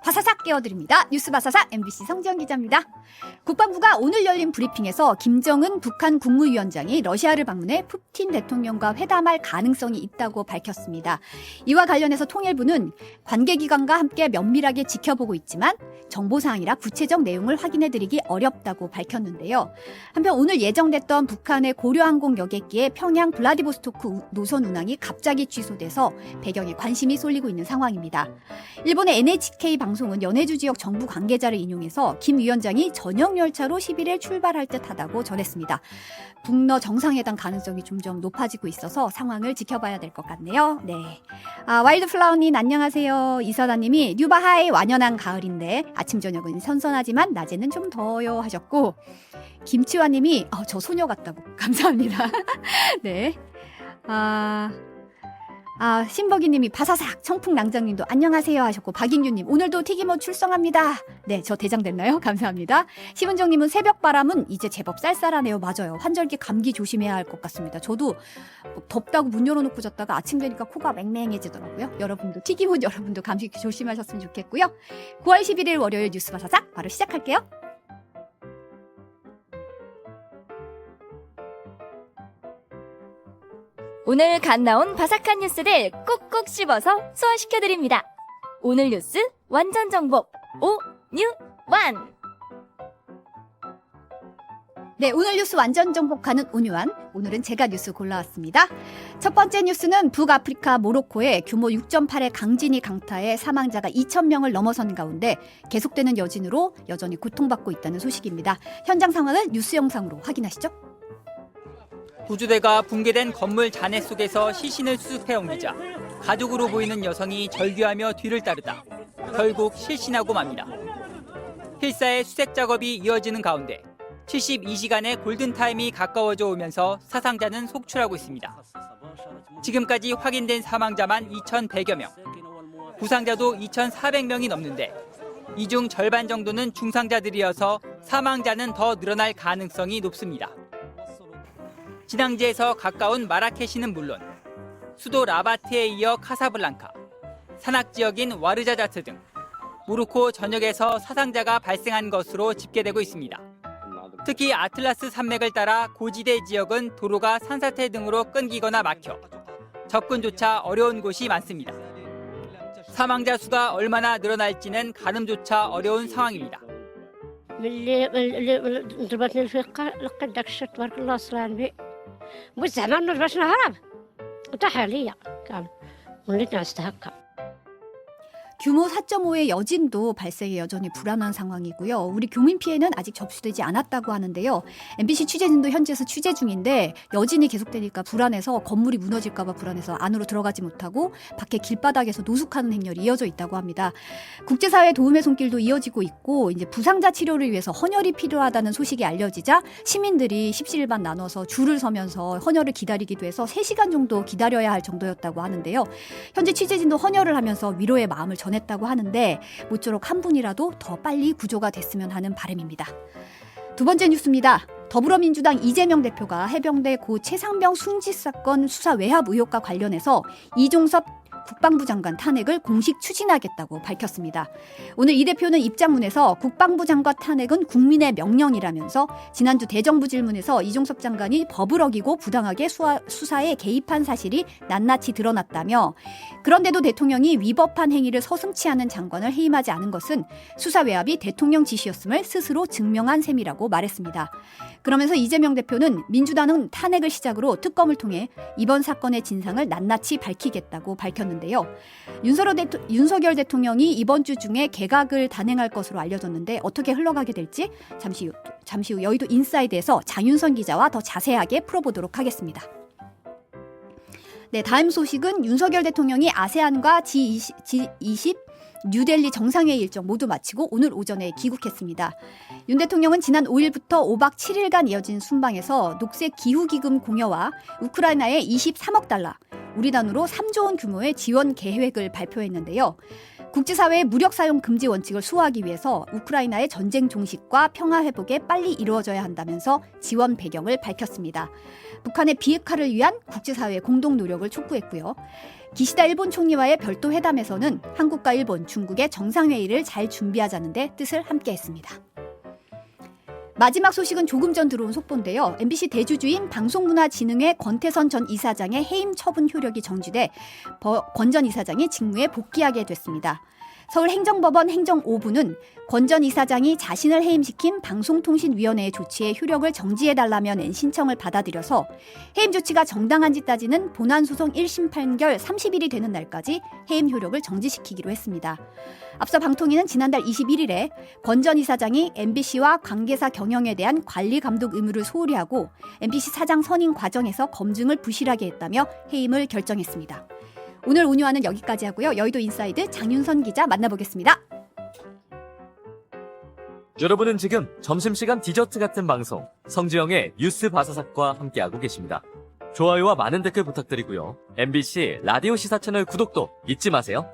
바사삭 깨워드립니다. 뉴스 바사삭 MBC 성지연 기자입니다. 국방부가 오늘 열린 브리핑에서 김정은 북한 국무위원장이 러시아를 방문해 푸틴 대통령과 회담할 가능성이 있다고 밝혔습니다. 이와 관련해서 통일부는 관계기관과 함께 면밀하게 지켜보고 있지만 정보사항이라 구체적 내용을 확인해드리기 어렵다고 밝혔는데요. 한편 오늘 예정됐던 북한의 고려항공 여객기의 평양 블라디보스토크 노선 운항이 갑자기 취소돼서 배경에 관심이 쏠리고 있는 상황입니다. 일본의 NHK 방송은 연해주 지역 정부 관계자를 인용해서 김 위원장이 전용 열차로 11일 출발할 듯하다고 전했습니다. 북러 정상회담 가능성이 점점 높아지고 있어서 상황을 지켜봐야 될 것 같네요. 네. 와일드플라워님 안녕하세요. 이선아님이 뉴바하의 완연한 가을인데 아침 저녁은 선선하지만 낮에는 좀 더워요 하셨고, 김치화님이 저 소녀 같다고 감사합니다. 네. 신버기님이 바사삭 청풍랑장님도 안녕하세요 하셨고, 박인규님 오늘도 튀김옷 출성합니다. 네, 저 대장 됐나요? 감사합니다. 심은정님은 새벽바람은 이제 제법 쌀쌀하네요. 맞아요. 환절기 감기 조심해야 할 것 같습니다. 저도 덥다고 문 열어놓고 잤다가 아침 되니까 코가 맹맹해지더라고요. 여러분도 튀김옷 여러분도 감기 조심하셨으면 좋겠고요. 9월 11일 월요일 뉴스 바사삭 바로 시작할게요. 오늘 갓 나온 바삭한 뉴스를 꾹꾹 씹어서 소화시켜드립니다. 오늘 뉴스 완전 정복 오뉴완. 네, 오늘 뉴스 완전 정복하는 온유한. 오늘은 제가 뉴스 골라왔습니다. 첫 번째 뉴스는 북아프리카 모로코에 규모 6.8의 강진이 강타해 사망자가 2,000명을 넘어선 가운데 계속되는 여진으로 여전히 고통받고 있다는 소식입니다. 현장 상황을 뉴스 영상으로 확인하시죠. 구조대가 붕괴된 건물 잔해 속에서 시신을 수습해 옮기자 가족으로 보이는 여성이 절규하며 뒤를 따르다 결국 실신하고 맙니다. 필사의 수색 작업이 이어지는 가운데 72시간의 골든타임이 가까워져 오면서 사상자는 속출하고 있습니다. 지금까지 확인된 사망자만 2,100여 명, 부상자도 2,400명이 넘는데 이 중 절반 정도는 중상자들이어서 사망자는 더 늘어날 가능성이 높습니다. 진앙지에서 가까운 마라케시는 물론 수도 라바트에 이어 카사블랑카, 산악지역인 와르자자트 등 모로코 전역에서 사상자가 발생한 것으로 집계되고 있습니다. 특히 아틀라스 산맥을 따라 고지대 지역은 도로가 산사태 등으로 끊기거나 막혀 접근조차 어려운 곳이 많습니다. 사망자 수가 얼마나 늘어날지는 가늠조차 어려운 상황입니다. والزمان ما رجعش نهرب وتاح عليا كامل وليت نستحقها. 규모 4.5의 여진도 발생해 여전히 불안한 상황이고요. 우리 교민 피해는 아직 접수되지 않았다고 하는데요. MBC 취재진도 현지에서 취재 중인데 여진이 계속되니까 불안해서 건물이 무너질까 봐 불안해서 안으로 들어가지 못하고 밖에 길바닥에서 노숙하는 행렬이 이어져 있다고 합니다. 국제사회의 도움의 손길도 이어지고 있고, 이제 부상자 치료를 위해서 헌혈이 필요하다는 소식이 알려지자 시민들이 십시일반 나눠서 줄을 서면서 헌혈을 기다리기도 해서 3시간 정도 기다려야 할 정도였다고 하는데요. 현재 취재진도 헌혈을 하면서 위로의 마음을 전했다고 하는데 모쪼록 한 분이라도 더 빨리 구조가 됐으면 하는 바람입니다. 두 번째 뉴스입니다. 더불어민주당 이재명 대표가 해병대 고 최상병 순직 사건 수사 외압 의혹과 관련해서 이종섭 국방부 장관 탄핵을 공식 추진하겠다고 밝혔습니다. 오늘 이 대표는 입장문에서 국방부 장관 탄핵은 국민의 명령이라면서 지난주 대정부 질문에서 이종섭 장관이 법을 어기고 부당하게 수사에 개입한 사실이 낱낱이 드러났다며, 그런데도 대통령이 위법한 행위를 서슴치 않은 장관을 해임하지 않은 것은 수사 외압이 대통령 지시였음을 스스로 증명한 셈이라고 말했습니다. 그러면서 이재명 대표는 민주당은 탄핵을 시작으로 특검을 통해 이번 사건의 진상을 낱낱이 밝히겠다고 밝혔는데요. 윤석열 대통령이 이번 주 중에 개각을 단행할 것으로 알려졌는데 어떻게 흘러가게 될지 잠시 후 여의도 인사이드에서 장윤선 기자와 더 자세하게 풀어보도록 하겠습니다. 네, 다음 소식은 윤석열 대통령이 아세안과 G20 뉴델리 정상회의 일정 모두 마치고 오늘 오전에 귀국했습니다. 윤 대통령은 지난 5일부터 5박 7일간 이어진 순방에서 녹색 기후기금 공여와 우크라이나에 23억 달러, 우리 단으로 3조 원 규모의 지원 계획을 발표했는데요. 국제사회의 무력 사용 금지 원칙을 수호하기 위해서 우크라이나의 전쟁 종식과 평화 회복에 빨리 이루어져야 한다면서 지원 배경을 밝혔습니다. 북한의 비핵화를 위한 국제사회의 공동 노력을 촉구했고요. 기시다 일본 총리와의 별도 회담에서는 한국과 일본, 중국의 정상회의를 잘 준비하자는 데 뜻을 함께했습니다. 마지막 소식은 조금 전 들어온 속보인데요. MBC 대주주인 방송문화진흥회 권태선 전 이사장의 해임 처분 효력이 정지돼 권 전 이사장이 직무에 복귀하게 됐습니다. 서울행정법원 행정 5부는 권 전 이사장이 자신을 해임시킨 방송통신위원회의 조치에 효력을 정지해달라며 낸 신청을 받아들여서 해임 조치가 정당한지 따지는 본안소송 1심 판결 30일이 되는 날까지 해임 효력을 정지시키기로 했습니다. 앞서 방통위는 지난달 21일에 권 전 이사장이 MBC와 관계사 경영에 대한 관리 감독 의무를 소홀히 하고 MBC 사장 선임 과정에서 검증을 부실하게 했다며 해임을 결정했습니다. 오늘 온유화는 여기까지 하고요. 여의도 인사이드 장윤선 기자 만나보겠습니다. 여러분은 지금 점심시간 디저트 같은 방송 성지영의 뉴스 바사삭과 함께하고 계십니다. 좋아요와 많은 댓글 부탁드리고요. MBC 라디오 시사 채널 구독도 잊지 마세요.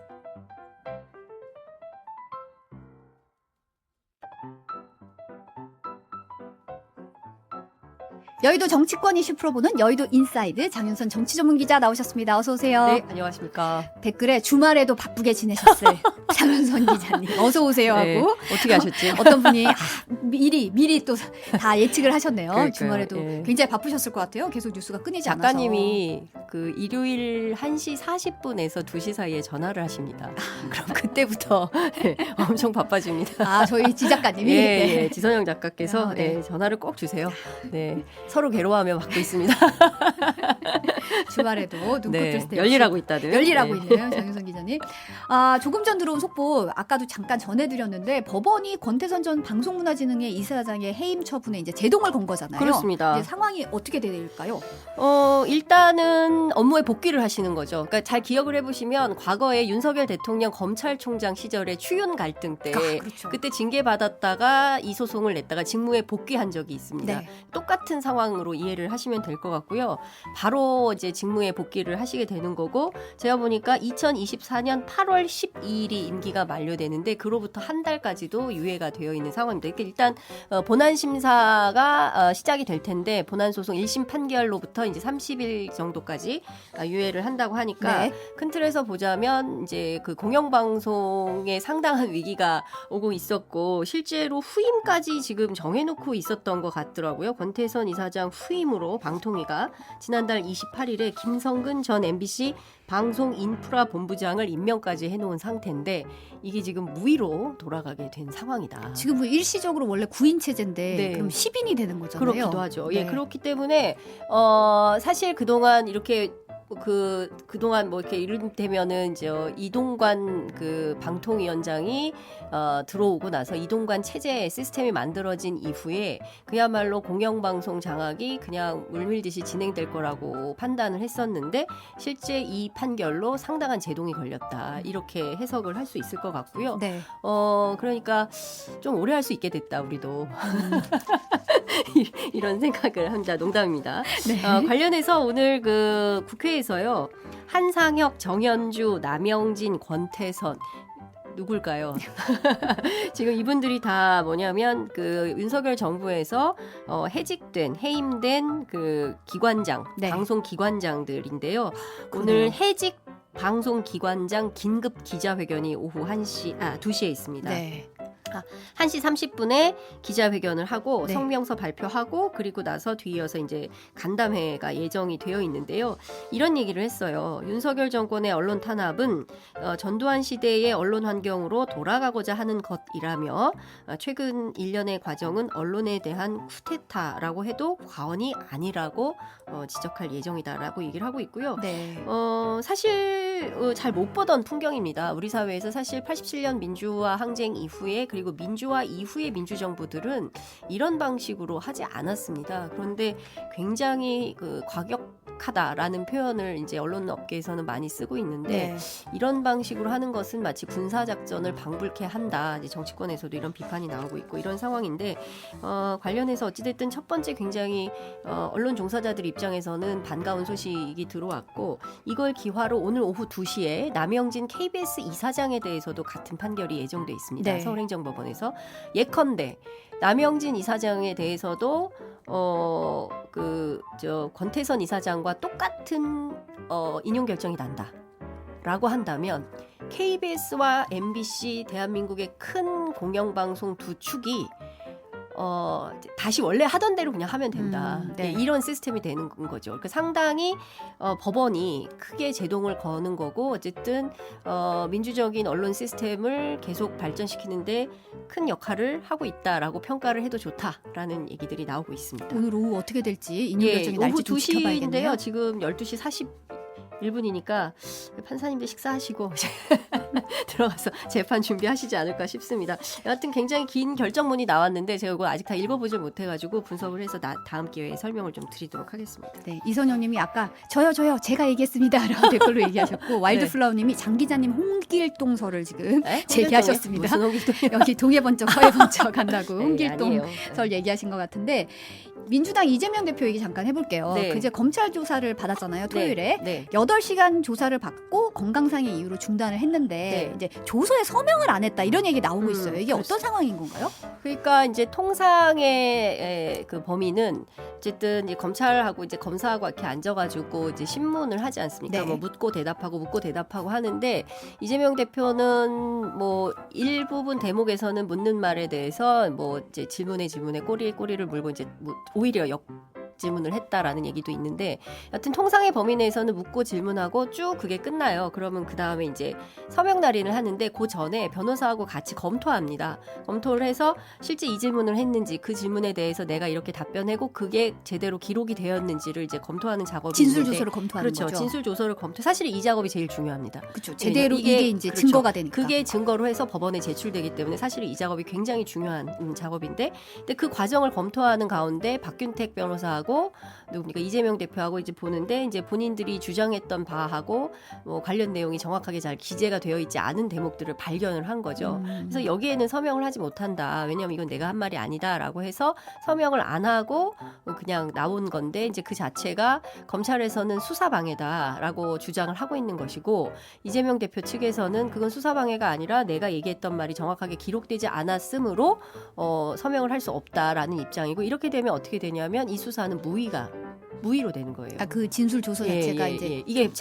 여의도 정치권 이슈 풀어보는 여의도 인사이드 장윤선 정치 전문 기자 나오셨습니다. 어서 오세요. 네, 안녕하십니까. 댓글에 주말에도 바쁘게 지내셨을 장윤선 기자님 어서 오세요 네, 하고 어떻게 하셨지? 어떤 분이 미리 또 다 예측을 하셨네요. 그러니까요, 주말에도 예. 굉장히 바쁘셨을 것 같아요. 계속 뉴스가 끊이지 않아서. 작가님이 그 일요일 1시 40분에서 2시 사이에 전화를 하십니다. 그럼 그때부터 엄청 바빠집니다. 아 저희 지 작가님이 예, 네. 예, 지선영 작가께서 아, 네. 네, 전화를 꼭 주세요. 네, 서로 괴로워하며 받고 있습니다. 주말에도 눈코 네, 뜰 때 열일하고 있다는. 열일하고 네. 있네요, 장윤선 기자님. 아, 조금 전 들어온 속보 아까도 잠깐 전해드렸는데 법원이 권태선 전 방송문화진흥회 이사장의 해임 처분에 이제 제동을 건 거잖아요. 그렇습니다. 이제 상황이 어떻게 될까요? 일단은 업무에 복귀를 하시는 거죠. 그러니까 잘 기억을 해보시면 과거에 윤석열 대통령 검찰총장 시절에 추윤 갈등 때 그렇죠. 그때 징계받았다가 이 소송을 냈다가 직무에 복귀한 적이 있습니다. 네. 똑같은 상황으로 이해를 하시면 될 것 같고요. 바로 이제 직무에 복귀를 하시게 되는 거고 제가 보니까 2024년 8월 12일이 임기가 만료되는데 그로부터 한 달까지도 유예가 되어 있는 상황입니다. 그러니까 일단 본안 심사가 시작이 될 텐데 본안 소송 1심 판결로부터 이제 30일 정도까지 유예를 한다고 하니까 네. 큰 틀에서 보자면 이제 그 공영방송에 상당한 위기가 오고 있었고 실제로 후임까지 지금 정해놓고 있었던 것 같더라고요. 권태선 이사장 후임으로 방통위가 지난달 28일에 김성근 전 MBC 방송인프라본부장을 임명까지 해놓은 상태인데 이게 지금 무위로 돌아가게 된 상황이다. 지금 뭐 일시적으로 원래 9인 체제인데 네. 그럼 10인이 되는 거잖아요. 그렇기도 하죠. 네. 예, 그렇기 때문에 사실 그동안 이렇게 그동안 뭐 이렇게 이를테면은 이제 이동관 그 방통위원장이 들어오고 나서 이동관 체제 시스템이 만들어진 이후에 그야말로 공영방송 장악이 그냥 물밀듯이 진행될 거라고 판단을 했었는데 실제 이 판결로 상당한 제동이 걸렸다 이렇게 해석을 할 수 있을 것 같고요. 네. 그러니까 좀 오래 할 수 있게 됐다 우리도 이런 생각을 합니다. 농담입니다. 네. 관련해서 오늘 그 국회에서요 한상혁, 정현주, 남영진, 권태선 누굴까요? 지금 이분들이 다 뭐냐면 그 윤석열 정부에서 해임된 그 기관장, 네. 방송 기관장들인데요. 그러네요. 오늘 해직 방송기관장 긴급 기자회견이 오후 2시에 있습니다. 네. 1시 30분에 기자회견을 하고 네. 성명서 발표하고 그리고 나서 뒤이어서 이제 간담회가 예정이 되어 있는데요. 이런 얘기를 했어요. 윤석열 정권의 언론 탄압은 전두환 시대의 언론 환경으로 돌아가고자 하는 것이라며 최근 1년의 과정은 언론에 대한 쿠데타라고 해도 과언이 아니라고 지적할 예정이다라고 얘기를 하고 있고요. 네. 사실 잘 못 보던 풍경입니다. 우리 사회에서 사실 87년 민주화 항쟁 이후에 그리고 민주화 이후의 민주정부들은 이런 방식으로 하지 않았습니다. 그런데 굉장히 그 방북하다라는 표현을 이제 언론 업계에서는 많이 쓰고 있는데 네. 이런 방식으로 하는 것은 마치 군사작전을 방불케 한다. 이제 정치권에서도 이런 비판이 나오고 있고 이런 상황인데 관련해서 어찌됐든 첫 번째 굉장히 언론 종사자들 입장에서는 반가운 소식이 들어왔고 이걸 기화로 오늘 오후 2시에 남영진 KBS 이사장에 대해서도 같은 판결이 예정돼 있습니다. 네. 서울행정법원에서 예컨대 남영진 이사장에 대해서도 권태선 이사장과 똑같은 인용 결정이 난다라고 한다면 KBS와 MBC 대한민국의 큰 공영방송 두 축이 다시 원래 하던 대로 그냥 하면 된다. 네. 이런 시스템이 되는 거죠. 그러니까 상당히 법원이 크게 제동을 거는 거고 어쨌든 민주적인 언론 시스템을 계속 발전시키는데 큰 역할을 하고 있다라고 평가를 해도 좋다라는 얘기들이 나오고 있습니다. 오늘 오후 어떻게 될지 인용 결정이 날지 오후 좀 지켜봐야겠네요. 2시인데요. 지금 12시 41분이니까 판사님들 식사하시고 들어가서 재판 준비하시지 않을까 싶습니다. 여하튼 굉장히 긴 결정문이 나왔는데 제가 이거 아직 다 읽어보질 못해가지고 분석을 해서 다음 기회에 설명을 좀 드리도록 하겠습니다. 네, 이선영님이 아까 저요 제가 얘기했습니다라고 댓글로 얘기하셨고 와일드플라워님이 장 기자님 홍길동설을 지금 제기하셨습니다. 무슨 홍길동이요? 여기 동해 번쩍 서해 번쩍 간다고 네, 홍길동 아니에요. 설 얘기하신 것 같은데 민주당 이재명 대표 얘기 잠깐 해볼게요. 네. 그제 검찰 조사를 받았잖아요. 토요일에. 네. 8시간 조사를 받고 건강상의 이유로 중단을 했는데 네. 이제 조서에 서명을 안 했다 이런 얘기 나오고 있어요. 이게 그렇습니다. 어떤 상황인 건가요? 그러니까 이제 통상의 그 범위는 어쨌든 이제 검찰하고 이제 검사하고 이렇게 앉아가지고 이제 신문을 하지 않습니까? 네. 뭐 묻고 대답하고 하는데 이재명 대표는 뭐 일부분 대목에서는 묻는 말에 대해서 뭐 이제 질문에 꼬리를 물고 이제 오히려 질문을 했다라는 얘기도 있는데 여튼 통상의 범위 내에서는 묻고 질문하고 쭉 그게 끝나요. 그러면 그 다음에 이제 서명 날인을 하는데 그 전에 변호사하고 같이 검토합니다. 검토를 해서 실제 이 질문을 했는지 그 질문에 대해서 내가 이렇게 답변하고 그게 제대로 기록이 되었는지를 이제 검토하는 작업이 진술 있는데 조서를 검토하는 그렇죠. 거죠. 진술 조서를 검토. 사실 이 작업이 제일 중요합니다. 그렇죠. 제대로 이게 이제 그렇죠. 증거가 되니까. 그게 증거로 해서 법원에 제출되기 때문에 사실 이 작업이 굉장히 중요한 작업인데 근데 그 과정을 검토하는 가운데 박균택 변호사하고 누굽니까 이재명 대표하고 이제 보는데 이제 본인들이 주장했던 바하고 뭐 관련 내용이 정확하게 잘 기재가 되어 있지 않은 대목들을 발견을 한 거죠. 그래서 여기에는 서명을 하지 못한다. 왜냐하면 이건 내가 한 말이 아니다라고 해서 서명을 안 하고 그냥 나온 건데 이제 그 자체가 검찰에서는 수사방해다라고 주장을 하고 있는 것이고 이재명 대표 측에서는 그건 수사방해가 아니라 내가 얘기했던 말이 정확하게 기록되지 않았으므로 서명을 할 수 없다라는 입장이고 이렇게 되면 어떻게 되냐면 이 수사는 무위로 되는 거예요. 아, 그 진술 조서 자체가 이제 이게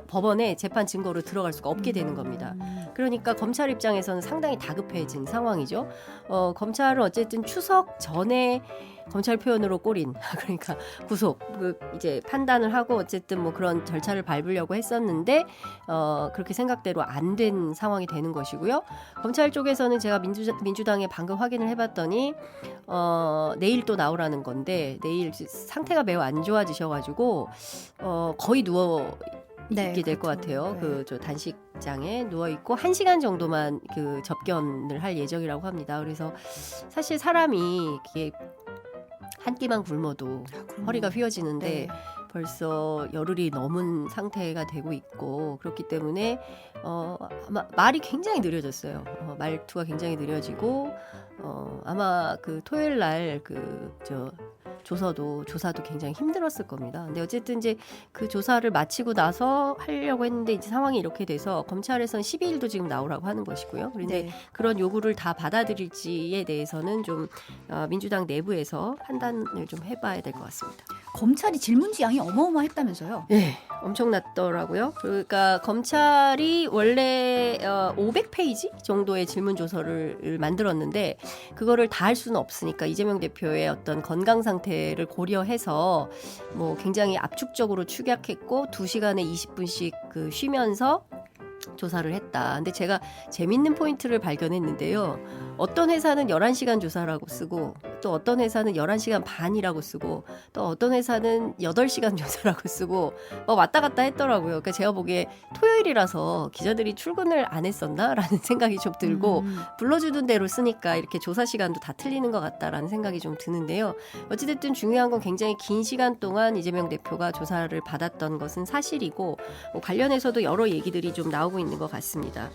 법원에 재판 증거로 들어갈 수가 없게 되는 겁니다. 그러니까 검찰 입장에서는 상당히 다급해진 상황이죠. 검찰은 어쨌든 추석 전에 검찰 표현으로 꼬린 그러니까 구속 이제 판단을 하고 어쨌든 뭐 그런 절차를 밟으려고 했었는데 그렇게 생각대로 안 된 상황이 되는 것이고요. 검찰 쪽에서는 제가 민주당에 방금 확인을 해봤더니 내일 또 나오라는 건데 내일 상태가 매우 안 좋아지셔가지고 거의 누워 있게 될 것 같아요. 네. 그 저 단식장에 누워 있고 1시간 정도만 그 접견을 할 예정이라고 합니다. 그래서 사실 사람이 이게 한 끼만 굶어도 허리가 휘어지는데 네. 벌써 열흘이 넘은 상태가 되고 있고 그렇기 때문에 아마 말이 굉장히 느려졌어요. 말투가 굉장히 느려지고 아마 그 토요일 날 조사도 굉장히 힘들었을 겁니다. 근데 어쨌든 이제 그 조사를 마치고 나서 하려고 했는데 이제 상황이 이렇게 돼서 검찰에서는 12일도 지금 나오라고 하는 것이고요. 그런데 네. 그런 요구를 다 받아들일지에 대해서는 좀 민주당 내부에서 판단을 좀 해봐야 될 것 같습니다. 검찰이 질문지양이 어마어마했다면서요? 네, 엄청났더라고요. 그러니까 검찰이 원래 500페이지 정도의 질문 조서를 만들었는데 그거를 다 할 수는 없으니까 이재명 대표의 어떤 건강 상태를 고려해서 뭐 굉장히 압축적으로 축약했고 2시간에 20분씩 그 쉬면서 조사를 했다. 근데 제가 재밌는 포인트를 발견했는데요. 어떤 회사는 11시간 조사라고 쓰고 또 어떤 회사는 11시간 반이라고 쓰고 또 어떤 회사는 8시간 조사라고 쓰고 왔다 갔다 했더라고요. 그러니까 제가 보기에 토요일이라서 기자들이 출근을 안 했었나라는 생각이 좀 들고 불러주던 대로 쓰니까 이렇게 조사 시간도 다 틀리는 것 같다라는 생각이 좀 드는데요. 어찌됐든 중요한 건 굉장히 긴 시간 동안 이재명 대표가 조사를 받았던 것은 사실이고 관련해서도 여러 얘기들이 좀 나오고 있는 것 같습니다.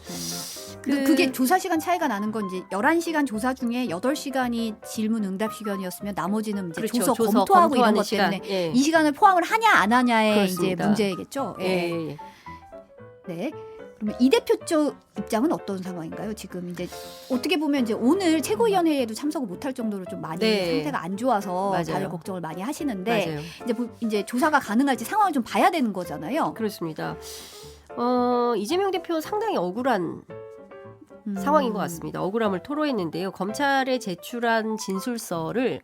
그게 조사 시간 차이가 나는 건 이제 11시간 조사 중에 8시간이 질문 응답 시간이었으면 나머지는 이제 그렇죠. 조서 검토하고 이런 검토하는 것 시간. 때문에 예. 이 시간을 포함을 하냐 안 하냐의 그렇습니다. 이제 문제겠죠. 예. 예. 네. 그러면 이 대표 쪽 입장은 어떤 상황인가요? 지금 이제 어떻게 보면 이제 오늘 최고위원회에도 참석을 못할 정도로 좀 많이 네. 상태가 안 좋아서 맞아요. 다들 걱정을 많이 하시는데 맞아요. 이제 조사가 가능할지 상황을 좀 봐야 되는 거잖아요. 그렇습니다. 이재명 대표 상당히 억울한 상황인 것 같습니다. 억울함을 토로했는데요. 검찰에 제출한 진술서를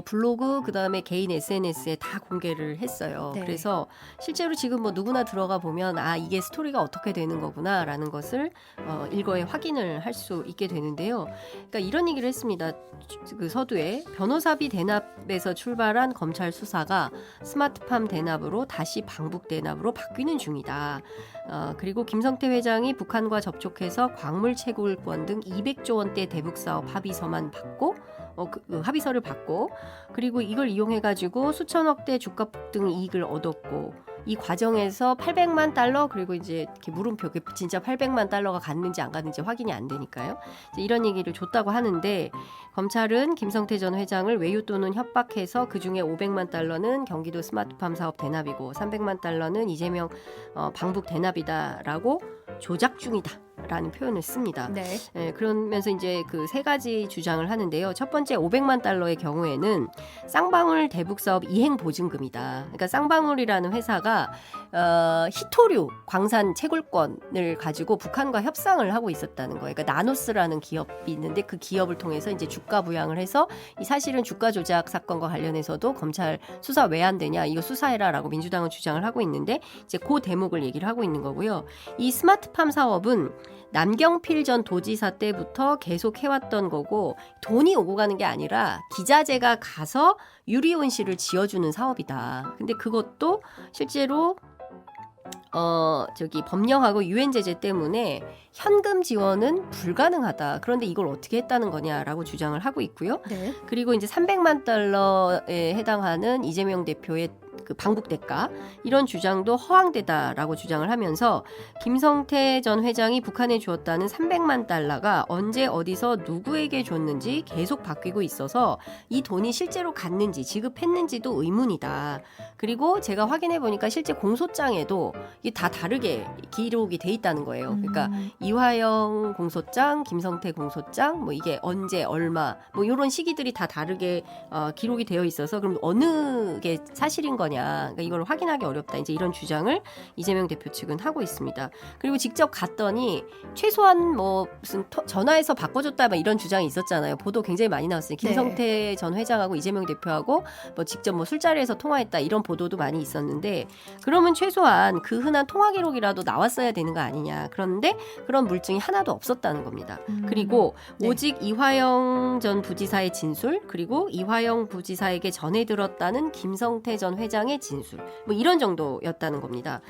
블로그 그다음에 개인 SNS에 다 공개를 했어요. 네. 그래서 실제로 지금 뭐 누구나 들어가 보면 이게 스토리가 어떻게 되는 거구나라는 것을 일거에 확인을 할 수 있게 되는데요. 그러니까 이런 얘기를 했습니다. 그 서두에 변호사비 대납에서 출발한 검찰 수사가 스마트팜 대납으로 다시 방북 대납으로 바뀌는 중이다. 그리고 김성태 회장이 북한과 접촉해서 광물 채굴권 등 200조 원대 대북 사업 합의서만 받고 합의서를 받고 그리고 이걸 이용해 가지고 수천억 대 주가 폭등 이익을 얻었고 이 과정에서 800만 달러 그리고 이제 이렇게 물음표 진짜 800만 달러가 갔는지 안 갔는지 확인이 안 되니까요. 이제 이런 얘기를 줬다고 하는데 검찰은 김성태 전 회장을 외유 또는 협박해서 그중에 500만 달러는 경기도 스마트팜 사업 대납이고 300만 달러는 이재명 방북 대납이다라고 조작 중이다. 라는 표현을 씁니다. 네. 그러면서 이제 그 세 가지 주장을 하는데요. 첫 번째 500만 달러의 경우에는 쌍방울 대북 사업 이행 보증금이다. 그러니까 쌍방울이라는 회사가 히토류 광산 채굴권을 가지고 북한과 협상을 하고 있었다는 거예요. 그러니까 나노스라는 기업이 있는데 그 기업을 통해서 이제 주가 부양을 해서 이 사실은 주가 조작 사건과 관련해서도 검찰 수사 왜 안 되냐 이거 수사해라라고 민주당은 주장을 하고 있는데 이제 그 대목을 얘기를 하고 있는 거고요. 이 스마트팜 사업은 남경필 전 도지사 때부터 계속 해왔던 거고 돈이 오고 가는 게 아니라 기자재가 가서 유리온실을 지어주는 사업이다. 근데 그것도 실제로 법령하고 유엔 제재 때문에 현금 지원은 불가능하다. 그런데 이걸 어떻게 했다는 거냐라고 주장을 하고 있고요. 네. 그리고 이제 300만 달러에 해당하는 이재명 대표의 그 방북 대가 이런 주장도 허황되다라고 주장을 하면서 김성태 전 회장이 북한에 주었다는 300만 달러가 언제 어디서 누구에게 줬는지 계속 바뀌고 있어서 이 돈이 실제로 갔는지 지급했는지도 의문이다. 그리고 제가 확인해 보니까 실제 공소장에도 이게 다 다르게 기록이 돼 있다는 거예요. 그러니까 이화영 공소장, 김성태 공소장, 뭐 이게 언제 얼마 뭐 이런 시기들이 다 다르게 기록이 되어 있어서 그럼 어느 게 사실인 거냐? 그러니까 이걸 확인하기 어렵다. 이제 이런 주장을 이재명 대표 측은 하고 있습니다. 그리고 직접 갔더니 최소한 뭐 무슨 전화해서 바꿔줬다 막 이런 주장이 있었잖아요. 보도 굉장히 많이 나왔어요. 김성태 전 회장하고 이재명 대표하고 뭐 직접 뭐 술자리에서 통화했다 이런 보도도 많이 있었는데 그러면 최소한 그 흔한 통화 기록이라도 나왔어야 되는 거 아니냐. 그런데 그런 물증이 하나도 없었다는 겁니다. 그리고 오직 이화영 전 부지사의 진술 그리고 이화영 부지사에게 전해 들었다는 김성태 전 회장의 진술 뭐 이런 정도였다는 겁니다.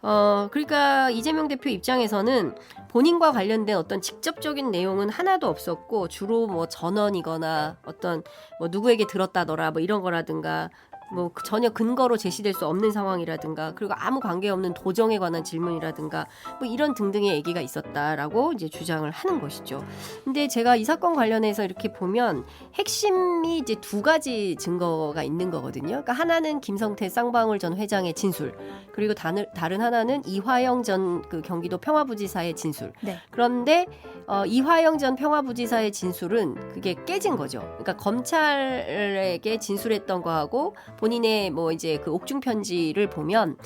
그러니까 이재명 대표 입장에서는 본인과 관련된 어떤 직접적인 내용은 하나도 없었고 주로 뭐 전언이거나 어떤 뭐 누구에게 들었다더라 뭐 이런 거라든가 뭐 전혀 근거로 제시될 수 없는 상황이라든가 그리고 아무 관계없는 도정에 관한 질문이라든가 뭐 이런 등등의 얘기가 있었다라고 이제 주장을 하는 것이죠. 근데 제가 이 사건 관련해서 이렇게 보면 핵심이 이제 두 가지 증거가 있는 거거든요. 그러니까 하나는 김성태 쌍방울 전 회장의 진술 그리고 다른 하나는 이화영 전 그 경기도 평화부지사의 진술. 네. 그런데 이화영 전 평화부지사의 진술은 그게 깨진 거죠. 그러니까 검찰에게 진술했던 거하고 본인의 뭐 이제 그 옥중 편지를 보면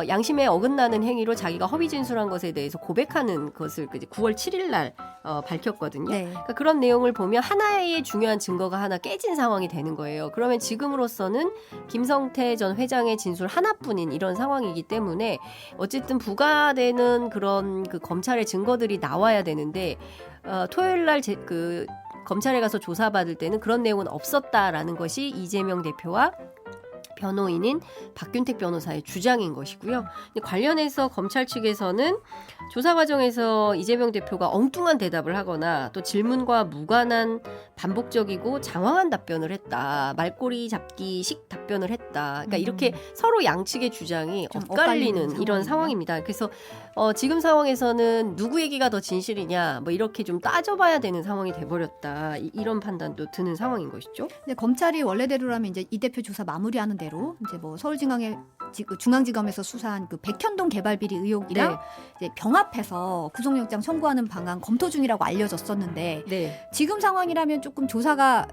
양심에 어긋나는 행위로 자기가 허위 진술한 것에 대해서 고백하는 것을 9월 7일 날 밝혔거든요. 네. 그러니까 그런 내용을 보면 하나의 중요한 증거가 하나 깨진 상황이 되는 거예요. 그러면 지금으로서는 김성태 전 회장의 진술 하나뿐인 이런 상황이기 때문에 어쨌든 부과되는 그런 그 검찰의 증거들이 나와야 되는데 토요일 날 검찰에 가서 조사받을 때는 그런 내용은 없었다라는 것이 이재명 대표와 변호인인 박균택 변호사의 주장인 것이고요. 근데 관련해서 검찰 측에서는 조사 과정에서 이재명 대표가 엉뚱한 대답을 하거나 또 질문과 무관한 반복적이고 장황한 답변을 했다. 말꼬리 잡기식 답변을 했다. 그러니까 이렇게 서로 양측의 주장이 좀 엇갈리는 엇갈리는 이런 상황이네요. 상황입니다. 그래서 지금 상황에서는 누구 얘기가 더 진실이냐 뭐 이렇게 좀 따져봐야 되는 상황이 돼버렸다. 이런 판단도 드는 상황인 것이죠. 근데 검찰이 원래대로라면 이제 이 대표 조사 마무리하는 대로 이제 뭐 중앙지검에서 수사한 그 백현동 개발 비리 의혹이랑 이제 병합해서 구속영장 청구하는 방안 검토 중이라고 알려졌었는데 네, 지금 상황이라면 조금 조사가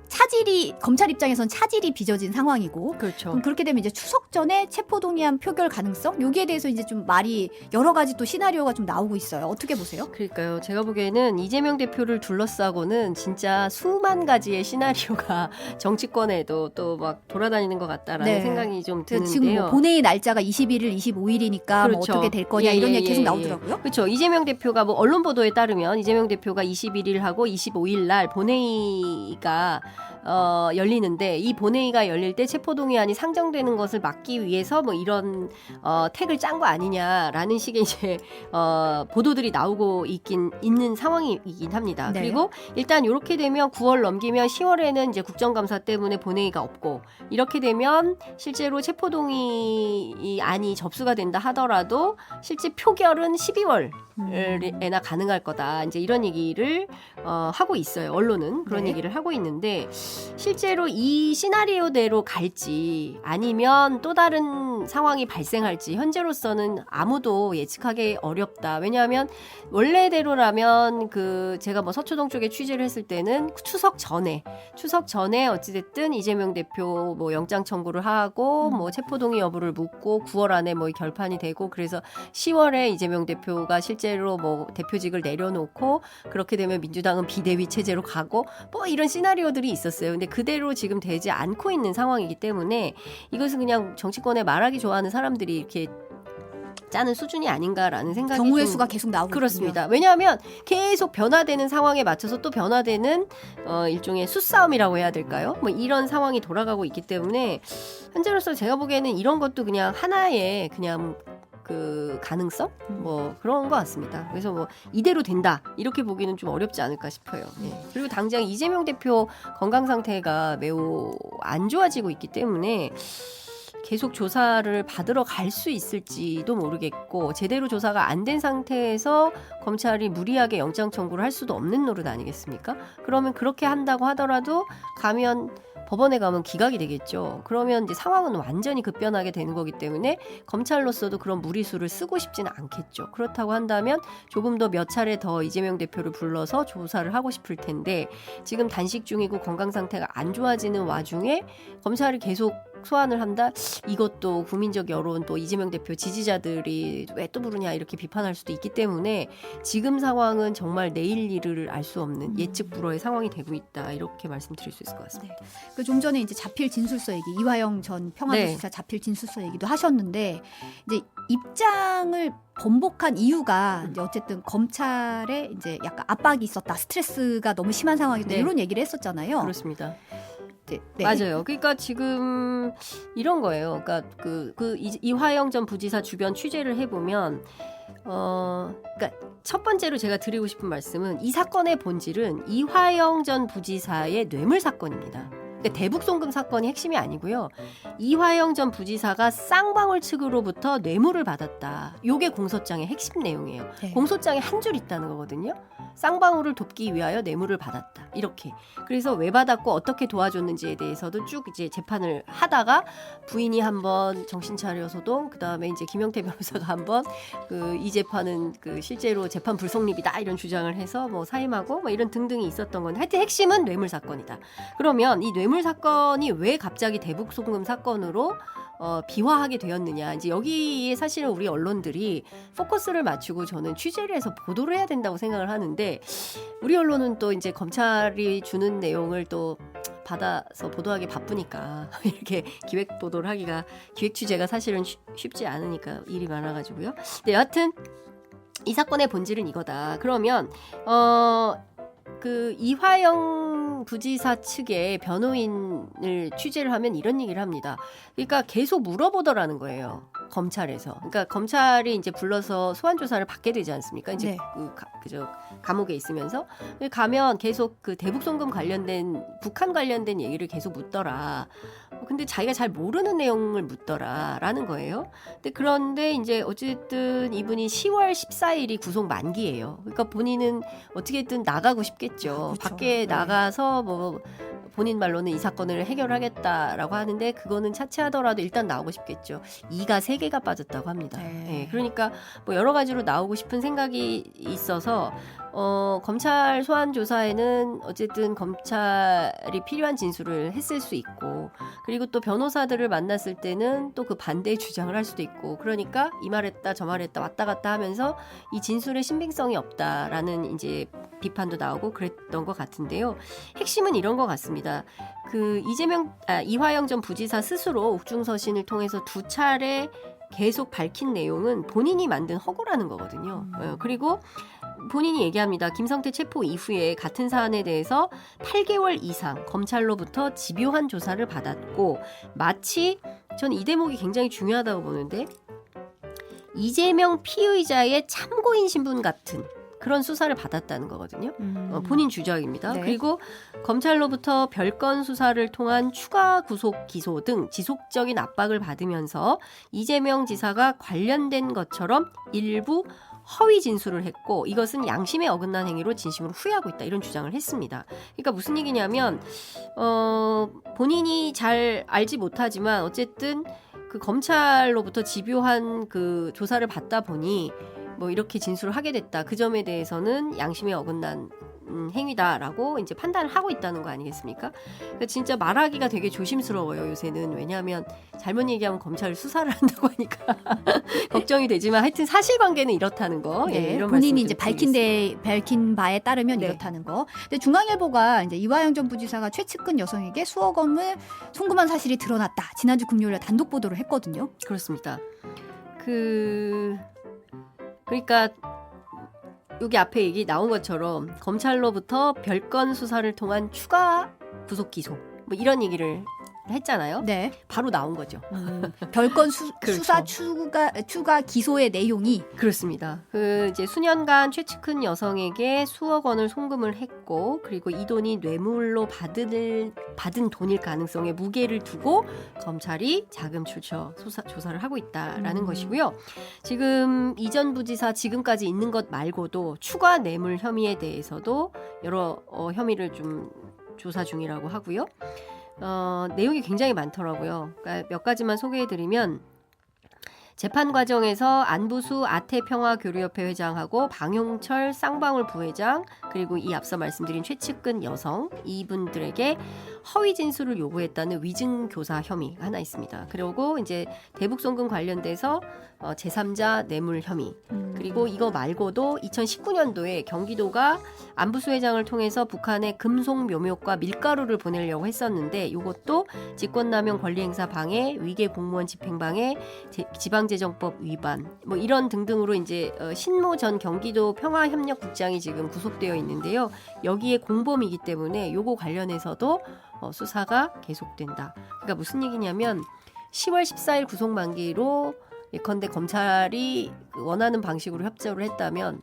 검찰 입장에선 차질이 빚어진 상황이고 그렇죠. 그럼 그렇게 되면 이제 추석 전에 체포동의안 표결 가능성 여기에 대해서 이제 좀 말이 여러 가지 또 시나리오가 좀 나오고 있어요. 어떻게 보세요? 그러니까요. 제가 보기에는 이재명 대표를 둘러싸고는 진짜 수만 가지의 시나리오가 정치권에도 또 막 돌아다니는 것 같다라는 네. 생각이 좀 지금 드는데요. 뭐 본회의 날짜가 21일, 25일이니까 뭐 그렇죠. 어떻게 될 거냐 예, 이런 예, 얘기 계속 예, 나오더라고요. 그렇죠. 이재명 대표가 뭐 언론 보도에 따르면 이재명 대표가 21일하고 25일 날 본회의가 열리는데 이 본회의가 열릴 때 체포동의안이 상정되는 것을 막기 위해서 뭐 이런 택을 짠 거 아니냐라는 식의 이제 보도들이 나오고 있는 상황이긴 합니다. 네. 그리고 일단 이렇게 되면 9월 넘기면 10월에는 이제 국정감사 때문에 본회의가 없고 이렇게 되면 실제로 체포동의안이 접수가 된다 하더라도 실제 표결은 12월에나 가능할 거다. 이제 이런 얘기를 하고 있어요. 언론은 그런 네. 얘기를 하고 있는데 실제로 이 시나리오대로 갈지 아니면 또 다른 상황이 발생할지 현재로서는 아무도 예측하기 어렵다. 왜냐하면 원래대로라면 제가 뭐 서초동 쪽에 취재를 했을 때는 추석 전에 어찌됐든 이재명 대표 뭐 영장 청구를 하고 뭐 체포동의 여부를 묻고 9월 안에 뭐 결판이 되고 그래서 10월에 이재명 대표가 실제로 뭐 대표직을 내려놓고 그렇게 되면 민주당은 비대위 체제로 가고 뭐 이런 시나리오들이 있었어요. 근데 그대로 지금 되지 않고 있는 상황이기 때문에 이것은 그냥 정치권에 말하기 좋아하는 사람들이 이렇게 짜는 수준이 아닌가라는 생각이 경우의 좀 수가 계속 나오고 그렇습니다. 왜냐하면 계속 변화되는 상황에 맞춰서 또 변화되는 일종의 수싸움이라고 해야 될까요? 뭐 이런 상황이 돌아가고 있기 때문에 현재로서 제가 보기에는 이런 것도 그냥 하나의 그냥 그 가능성 뭐 그런 것 같습니다. 그래서 뭐 이대로 된다 이렇게 보기는 좀 어렵지 않을까 싶어요. 예. 그리고 당장 이재명 대표 건강 상태가 매우 안 좋아지고 있기 때문에 계속 조사를 받으러 갈 수 있을지도 모르겠고 제대로 조사가 안 된 상태에서 검찰이 무리하게 영장 청구를 할 수도 없는 노릇 아니겠습니까? 그러면 그렇게 한다고 하더라도 법원에 가면 기각이 되겠죠. 그러면 이제 상황은 완전히 급변하게 되는 거기 때문에 검찰로서도 그런 무리수를 쓰고 싶지는 않겠죠. 그렇다고 한다면 조금 더 몇 차례 더 이재명 대표를 불러서 조사를 하고 싶을 텐데 지금 단식 중이고 건강 상태가 안 좋아지는 와중에 검찰이 계속 소환을 한다? 이것도 국민적 여론 또 이재명 대표 지지자들이 왜 또 부르냐 이렇게 비판할 수도 있기 때문에 지금 상황은 정말 내일 일을 알 수 없는 예측 불허의 상황이 되고 있다. 이렇게 말씀드릴 수 있을 것 같습니다. 그 좀 전에 이제 자필 진술서 얘기 이화영 전 평화도지사 자필 진술서 얘기도 하셨는데 이제 입장을 번복한 이유가 이제 어쨌든 검찰에 이제 약간 압박이 있었다, 스트레스가 너무 심한 상황이다 네. 이런 얘기를 했었잖아요. 그렇습니다. 네. 맞아요. 그러니까 지금 이런 거예요. 그러니까 이화영 전 부지사 주변 취재를 해보면 그러니까 첫 번째로 제가 드리고 싶은 말씀은 이 사건의 본질은 이화영 전 부지사의 뇌물 사건입니다. 그러니까 대북 송금 사건이 핵심이 아니고요. 이화영 전 부지사가 쌍방울 측으로부터 뇌물을 받았다. 요게 공소장의 핵심 내용이에요. 네. 공소장에 한 줄 있다는 거거든요. 쌍방울을 돕기 위하여 뇌물을 받았다. 이렇게. 그래서 왜 받았고 어떻게 도와줬는지에 대해서도 쭉 이제 재판을 하다가 부인이 한번 정신 차려 소동, 그다음에 이제 김영태 변호사가 한번 이 재판은 실제로 재판 불성립이다 이런 주장을 해서 뭐 사임하고 뭐 이런 등등이 있었던 건데 하여튼 핵심은 뇌물 사건이다. 그러면 이 뇌물 사건이 왜 갑자기 대북 송금 사건으로 비화하게 되었느냐. 이제 여기에 사실은 우리 언론들이 포커스를 맞추고 저는 취재를 해서 보도를 해야 된다고 생각을 하는데 우리 언론은 또 이제 검찰이 주는 내용을 또 받아서 보도하기 바쁘니까 이렇게 기획 보도를 하기가 기획 취재가 사실은 쉽지 않으니까 일이 많아가지고요. 근데 여하튼 이 사건의 본질은 이거다. 그러면 그 이화영 부지사 측의 변호인을 취재를 하면 이런 얘기를 합니다. 그러니까 계속 물어보더라는 거예요. 검찰에서. 그러니까 검찰이 이제 불러서 소환 조사를 받게 되지 않습니까? 이제 네. 그저 감옥에 있으면서 가면 계속 그 대북 송금 관련된 북한 관련된 얘기를 계속 묻더라. 근데 자기가 잘 모르는 내용을 묻더라라는 거예요. 그런데 이제 어쨌든 이분이 10월 14일이 구속 만기예요. 그러니까 본인은 어떻게든 나가고 싶겠죠. 그렇죠. 밖에 네. 나가서 뭐 본인 말로는 이 사건을 해결하겠다라고 하는데 그거는 차치하더라도 일단 나오고 싶겠죠. 이가 3개가 빠졌다고 합니다. 네. 예, 그러니까 뭐 여러 가지로 나오고 싶은 생각이 있어서 검찰 소환 조사에는 어쨌든 검찰이 필요한 진술을 했을 수 있고 그리고 또 변호사들을 만났을 때는 또 그 반대의 주장을 할 수도 있고 그러니까 이 말했다 저 말했다 왔다 갔다 하면서 이 진술의 신빙성이 없다라는 이제 비판도 나오고 그랬던 것 같은데요. 핵심은 이런 것 같습니다. 그 이화영 전 부지사 스스로 옥중서신을 통해서 2차례 계속 밝힌 내용은 본인이 만든 허구라는 거거든요. 그리고 본인이 얘기합니다. 김성태 체포 이후에 같은 사안에 대해서 8개월 이상 검찰로부터 집요한 조사를 받았고 마치 전 이 대목이 굉장히 중요하다고 보는데 이재명 피의자의 참고인 신분 같은 그런 수사를 받았다는 거거든요. 본인 주장입니다. 네. 그리고 검찰로부터 별건 수사를 통한 추가 구속 기소 등 지속적인 압박을 받으면서 이재명 지사가 관련된 것처럼 일부 허위 진술을 했고 이것은 양심에 어긋난 행위로 진심으로 후회하고 있다 이런 주장을 했습니다. 그러니까 무슨 얘기냐면 본인이 잘 알지 못하지만 어쨌든 그 검찰로부터 집요한 그 조사를 받다 보니 뭐 이렇게 진술을 하게 됐다. 그 점에 대해서는 양심에 어긋난 행위다라고 이제 판단을 하고 있다는 거 아니겠습니까? 그러니까 진짜 말하기가 되게 조심스러워요 요새는. 왜냐하면 잘못 얘기하면 검찰 수사를 한다고 하니까 걱정이 되지만 하여튼 사실관계는 이렇다는 거. 네, 예, 이런 본인이 말씀 이제 좀 밝힌 바에 따르면 네. 이렇다는 거. 근데 중앙일보가 이제 이화영 전 부지사가 최측근 여성에게 수억 원을 송금한 사실이 드러났다. 지난주 금요일에 단독 보도를 했거든요. 그렇습니다. 그러니까 여기 앞에 얘기 나온 것처럼 검찰로부터 별건 수사를 통한 추가 구속 기소 뭐 이런 얘기를 했잖아요. 네. 바로 나온 거죠. 별건 그렇죠. 수사 추가 기소의 내용이 그렇습니다. 그 이제 수년간 최측근 여성에게 수억 원을 송금을 했고 그리고 이 돈이 뇌물로 받은 돈일 가능성에 무게를 두고 검찰이 자금 출처 조사를 하고 있다라는 것이고요. 지금 이전 부지사 지금까지 있는 것 말고도 추가 뇌물 혐의에 대해서도 여러 혐의를 좀 조사 중이라고 하고요. 내용이 굉장히 많더라고요. 그러니까 몇 가지만 소개해드리면 재판 과정에서 안부수 아태평화교류협회 회장하고 방용철 쌍방울 부회장 그리고 이 앞서 말씀드린 최측근 여성 이분들에게 허위 진술을 요구했다는 위증교사 혐의가 하나 있습니다. 그리고 이제 대북송금 관련돼서 제3자 뇌물 혐의 그리고 이거 말고도 2019년도에 경기도가 안부수 회장을 통해서 북한에 금속 묘목과 밀가루를 보내려고 했었는데 이것도 직권남용 권리행사 방해, 위계 공무원 집행방해, 지방재정법 위반 뭐 이런 등등으로 이제 신모 전 경기도 평화협력국장이 지금 구속되어 있는데요. 여기에 공범이기 때문에 요거 관련해서도 수사가 계속된다. 그러니까 무슨 얘기냐면 10월 14일 구속 만기로 예컨대 검찰이 원하는 방식으로 협조를 했다면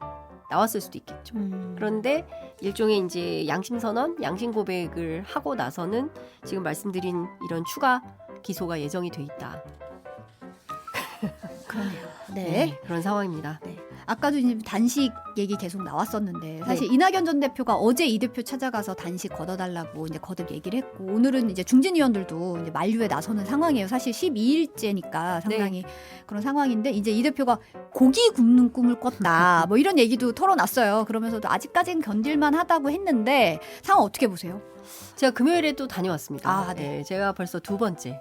나왔을 수도 있겠죠. 그런데 일종의 이제 양심선언, 양심고백을 하고 나서는 지금 말씀드린 이런 추가 기소가 예정이 돼 있다. 그러네요. 네, 그런 상황입니다. 아까도 이제 단식 얘기 계속 나왔었는데 사실 이낙연 전 대표가 어제 이 대표 찾아가서 단식 걷어달라고 이제 거듭 얘기를 했고 오늘은 이제 중진 의원들도 이제 만류에 나서는 상황이에요. 사실 12일째니까 상당히 그런 상황인데 이제 이 대표가 고기 굽는 꿈을 꿨다 뭐 이런 얘기도 털어놨어요. 그러면서도 아직까지는 견딜만 하다고 했는데 상황 어떻게 보세요? 제가 금요일에 또 다녀왔습니다. 아, 네. 제가 벌써 2번째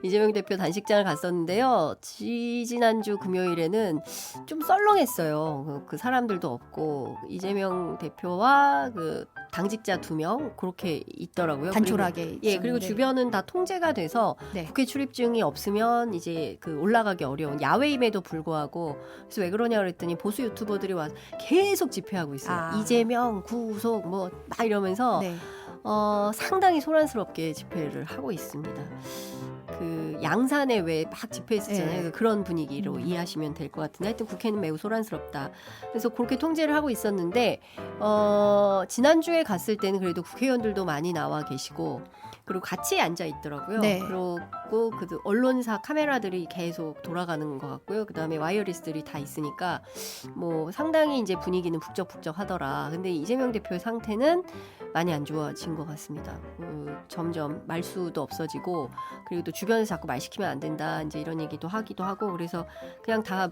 이재명 대표 단식장을 갔었는데요. 지난주 금요일에는 좀 썰렁했어요. 그 사람 사람들도 없고 이재명 대표와 그 당직자 2명 그렇게 있더라고요. 단촐하게. 그리고 있었는데. 주변은 다 통제가 돼서 네. 국회 출입증이 없으면 이제 그 올라가기 어려운 야외임에도 불구하고 그래서 왜 그러냐 그랬더니 보수 유튜버들이 와서 계속 집회하고 있어요. 아. 이재명 구속 뭐 막 이러면서 네. 상당히 소란스럽게 집회를 하고 있습니다. 그 양산에 왜 막 집회했었잖아요. 네. 그런 분위기로 이해하시면 될 것 같은데 하여튼 국회는 매우 소란스럽다. 그래서 그렇게 통제를 하고 있었는데 지난주에 갔을 때는 그래도 국회의원들도 많이 나와 계시고 그리고 같이 앉아 있더라고요. 네. 그리고 그 언론사 카메라들이 계속 돌아가는 것 같고요. 그다음에 와이어리스들이 다 있으니까 뭐 상당히 이제 분위기는 북적북적하더라. 근데 이재명 대표의 상태는 많이 안 좋아진 것 같습니다. 점점 말수도 없어지고 그리고 또 주변에서 자꾸 말 시키면 안 된다. 이제 이런 얘기도 하기도 하고 그래서 그냥 다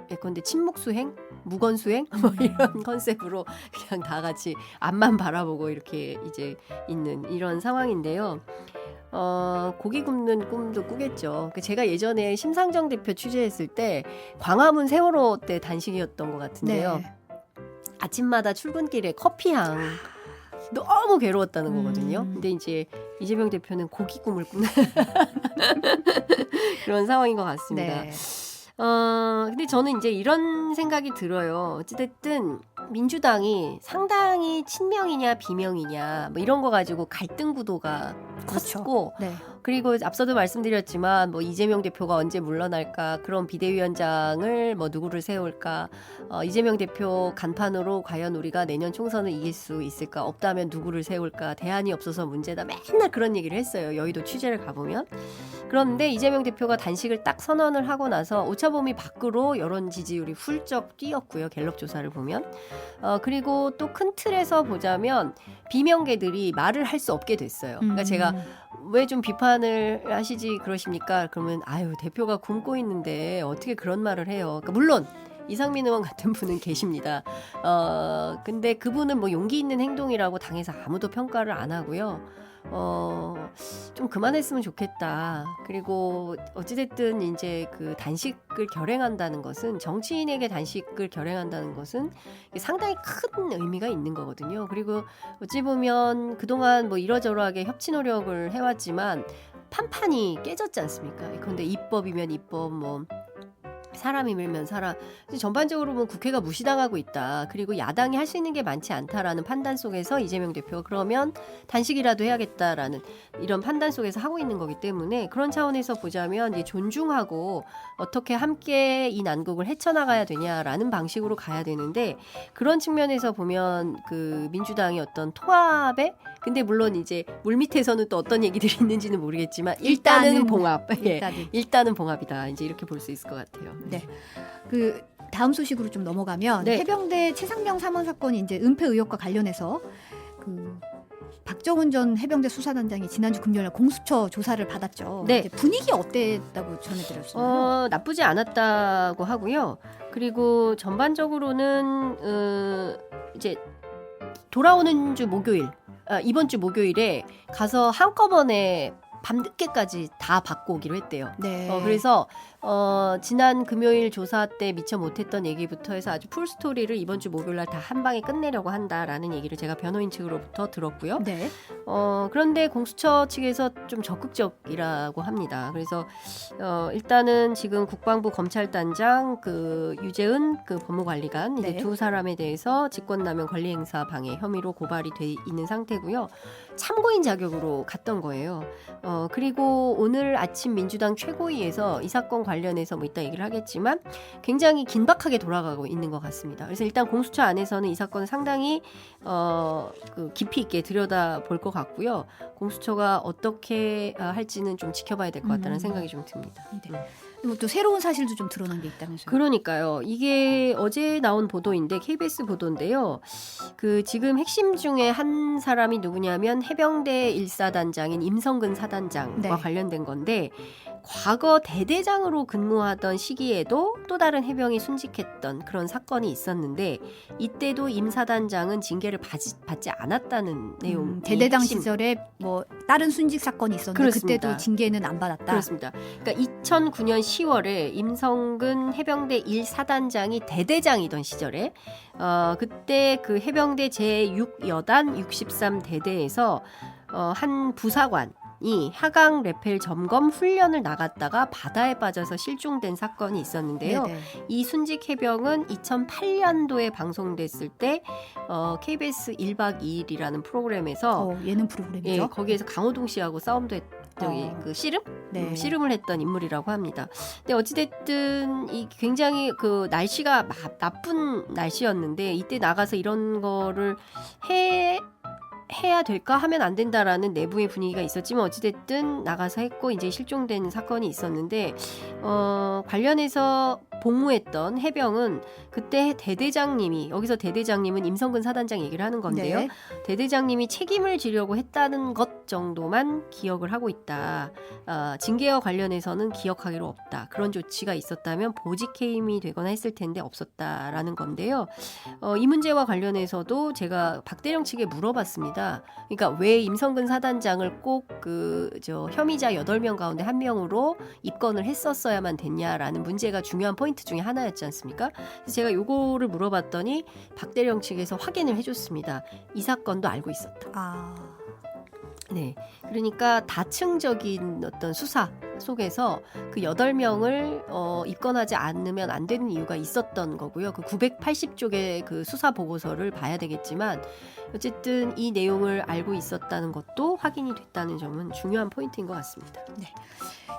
예컨대 침묵 수행, 무건 수행 뭐 이런 컨셉으로 그냥 다 같이 앞만 바라보고 이렇게 이제 있는 이런 상황인데요. 고기 굽는 꿈도 꾸겠죠. 제가 예전에 심상정 대표 취재했을 때 광화문 세월호 때 단식이었던 것 같은데요. 네. 아침마다 출근길에 커피향 너무 괴로웠다는 거거든요. 근데 이제 이재명 대표는 고기 꿈을 꾸는 그런 상황인 것 같습니다. 네. 근데 저는 이제 이런 생각이 들어요. 어찌됐든 민주당이 상당히 친명이냐 비명이냐 뭐 이런 거 가지고 갈등 구도가 그렇죠. 컸고 네. 그리고 앞서도 말씀드렸지만 뭐 이재명 대표가 언제 물러날까 그런 비대위원장을 뭐 누구를 세울까 이재명 대표 간판으로 과연 우리가 내년 총선을 이길 수 있을까 없다면 누구를 세울까 대안이 없어서 문제다 맨날 그런 얘기를 했어요. 여의도 취재를 가보면 그런데 이재명 대표가 단식을 딱 선언을 하고 나서 오차범위 밖으로 여론 지지율이 훌쩍 뛰었고요. 갤럽 조사를 보면 그리고 또 큰 틀에서 보자면 비명계들이 말을 할 수 없게 됐어요. 그러니까 제가 왜 좀 비판을 하시지 그러십니까? 그러면 아유 대표가 굶고 있는데 어떻게 그런 말을 해요? 그러니까 물론 이상민 의원 같은 분은 계십니다. 근데 그분은 뭐 용기 있는 행동이라고 당에서 아무도 평가를 안 하고요. 좀 그만했으면 좋겠다. 그리고 어찌됐든 이제 그 단식을 결행한다는 것은 정치인에게 단식을 결행한다는 것은 상당히 큰 의미가 있는 거거든요. 그리고 어찌 보면 그동안 뭐 이러저러하게 협치 노력을 해왔지만 판판이 깨졌지 않습니까? 그런데 입법이면 입법 뭐 사람이 밀면 사람 전반적으로 보면 국회가 무시당하고 있다. 그리고 야당이 할 수 있는 게 많지 않다라는 판단 속에서 이재명 대표가 그러면 단식이라도 해야겠다라는 이런 판단 속에서 하고 있는 거기 때문에 그런 차원에서 보자면 이제 존중하고 어떻게 함께 이 난국을 헤쳐나가야 되냐라는 방식으로 가야 되는데 그런 측면에서 보면 그 민주당의 어떤 통합에 근데 물론 이제 물밑에서는 또 어떤 얘기들이 있는지는 모르겠지만 일단은 봉합. 일단은 봉합이다. 이제 이렇게 볼 수 있을 것 같아요. 네. 그 다음 소식으로 좀 넘어가면 네. 해병대 최상병 사망 사건이 이제 은폐 의혹과 관련해서 그 박정훈 전 해병대 수사단장이 지난주 금요일 공수처 조사를 받았죠. 네. 이제 분위기 어땠다고 전해드렸어요? 나쁘지 않았다고 하고요. 그리고 전반적으로는 이제 돌아오는 주 목요일, 이번 주 목요일에 가서 한꺼번에 밤늦게까지 다 받고 오기로 했대요. 네. 그래서 지난 금요일 조사 때 미처 못했던 얘기부터 해서 아주 풀스토리를 이번 주 목요일 날 다 한 방에 끝내려고 한다라는 얘기를 제가 변호인 측으로부터 들었고요. 네. 그런데 공수처 측에서 좀 적극적이라고 합니다. 그래서 일단은 지금 국방부 검찰단장 그 유재은 그 법무관리관 이제 네. 두 사람에 대해서 직권남용 권리행사 방해 혐의로 고발이 돼 있는 상태고요. 참고인 자격으로 갔던 거예요. 그리고 오늘 아침 민주당 최고위에서 이 사건 관련해서 뭐 이따 얘기를 하겠지만 굉장히 긴박하게 돌아가고 있는 것 같습니다. 그래서 일단 공수처 안에서는 이 사건을 상당히 그 깊이 있게 들여다볼 것 같고요. 공수처가 어떻게 할지는 좀 지켜봐야 될 것 같다는 생각이 좀 듭니다. 네. 그리고 또 새로운 사실도 좀 드러난 게 있다면서요? 그러니까요. 이게 어제 나온 보도인데 KBS 보도인데요. 그 지금 핵심 중에 한 사람이 누구냐면 해병대 1사단장인 임성근 사단장과 네. 관련된 건데 과거 대대장으로 근무하던 시기에도 또 다른 해병이 순직했던 그런 사건이 있었는데 이때도 임 사단장은 징계를 받지 않았다는 내용. 대대장 시절에 뭐 다른 순직 사건이 있었는데 그렇습니다. 그때도 징계는 안 받았다. 그렇습니다. 그러니까 2009년 10월에 임성근 해병대 1사단장이 대대장이던 시절에 그때 그 해병대 제6여단 63대대에서 한 부사관이 하강 레펠 점검 훈련을 나갔다가 바다에 빠져서 실종된 사건이 있었는데요. 네네. 이 순직 해병은 2008년도에 방송됐을 때 KBS 1박 2일이라는 프로그램에서 예능 프로그램이죠. 예, 거기에서 강호동 씨하고 싸움도 저기 그 씨름? 네. 씨름을 했던 인물이라고 합니다. 근데 어찌됐든 이 굉장히 그 날씨가 나쁜 날씨였는데 이때 나가서 이런 거를 해야 될까 하면 안 된다라는 내부의 분위기가 있었지만 어찌됐든 나가서 했고 이제 실종된 사건이 있었는데 관련해서 복무했던 해병은 그때 대대장님이 여기서 대대장님은 임성근 사단장 얘기를 하는 건데요. 네. 대대장님이 책임을 지려고 했다는 것 정도만 기억을 하고 있다. 징계와 관련해서는 기억하기로 없다. 그런 조치가 있었다면 보직 해임이 되거나 했을 텐데 없었다라는 건데요. 이 문제와 관련해서도 제가 박대령 측에 물어봤습니다. 그러니까 왜 임성근 사단장을 꼭 혐의자 8명 가운데 1명으로 입건을 했었어야만 됐냐라는 문제가 중요한 포인트 중에 하나였지 않습니까? 그래서 제가 요거를 물어봤더니 박대령 측에서 확인을 해줬습니다. 이 사건도 알고 있었다. 네. 그러니까 다층적인 어떤 수사 속에서 그 8명을 입건하지 않으면 안 되는 이유가 있었던 거고요. 그 980쪽의 그 수사 보고서를 봐야 되겠지만 어쨌든 이 내용을 알고 있었다는 것도 확인이 됐다는 점은 중요한 포인트인 것 같습니다.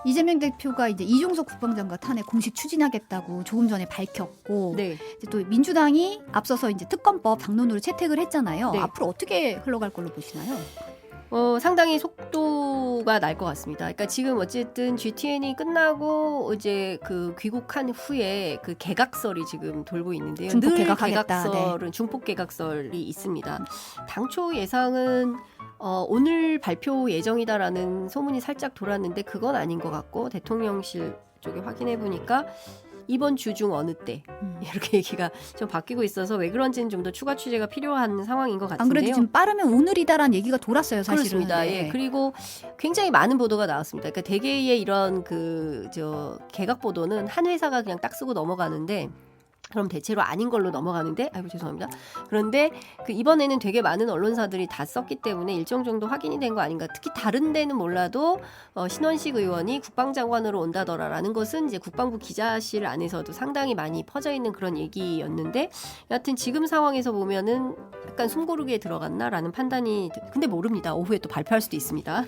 이재명 대표가 이제 이종석 국방장관 탄핵 공식 추진하겠다고 조금 전에 밝혔고 네. 이제 또 민주당이 앞서서 이제 특검법 당론으로 채택을 했잖아요. 네. 앞으로 어떻게 흘러갈 걸로 보시나요? 상당히 속도가 날 것 같습니다. 그러니까 지금 어쨌든 GTN이 끝나고 이제 그 귀국한 후에 그 개각설이 지금 돌고 있는데요. 중폭 늘 개각하겠다. 개각설은 중폭 개각설이 있습니다. 당초 예상은 오늘 발표 예정이다라는 소문이 살짝 돌았는데 그건 아닌 것 같고 대통령실 쪽에 확인해 보니까 이번 주 중 어느 때 이렇게 얘기가 좀 바뀌고 있어서 왜 그런지는 좀 더 추가 취재가 필요한 상황인 것 같은데요. 안 그래도 지금 빠르면 오늘이다라는 얘기가 돌았어요, 사실은. 그렇습니다. 네. 예. 그리고 굉장히 많은 보도가 나왔습니다. 그러니까 대개의 이런 개각 보도는 한 회사가 그냥 딱 쓰고 넘어가는데 그럼 대체로 아닌 걸로 넘어가는데 아이고 죄송합니다. 그런데 이번에는 되게 많은 언론사들이 다 썼기 때문에 일정 정도 확인이 된 거 아닌가. 특히 다른 데는 몰라도 신원식 의원이 국방장관으로 온다더라라는 것은 이제 국방부 기자실 안에서도 상당히 많이 퍼져 있는 그런 얘기였는데 여하튼 지금 상황에서 보면은 약간 숨고르기에 들어갔나라는 판단이 근데 모릅니다. 오후에 또 발표할 수도 있습니다.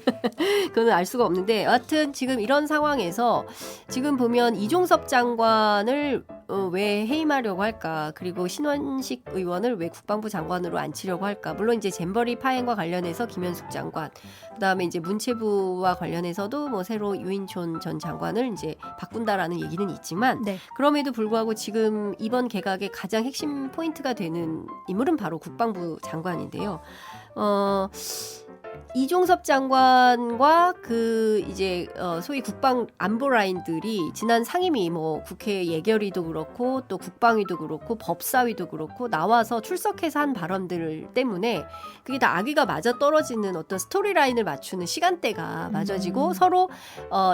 그거는 알 수가 없는데 여하튼 지금 이런 상황에서 지금 보면 이종섭 장관을 왜 해임하려고 할까? 그리고 신원식 의원을 왜 국방부 장관으로 앉히려고 할까? 물론 이제 잼버리 파행과 관련해서 김현숙 장관, 그다음에 이제 문체부와 관련해서도 뭐 새로 유인촌 전 장관을 이제 바꾼다라는 얘기는 있지만 네. 그럼에도 불구하고 지금 이번 개각의 가장 핵심 포인트가 되는 인물은 바로 국방부 장관인데요. 이종섭 장관과 이제 소위 국방 안보 라인들이 지난 상임위 뭐 국회 예결위도 그렇고 또 국방위도 그렇고 법사위도 그렇고 나와서 출석해서 한 발언들 때문에 그게 다 아기가 맞아 떨어지는 어떤 스토리 라인을 맞추는 시간대가 맞아지고 서로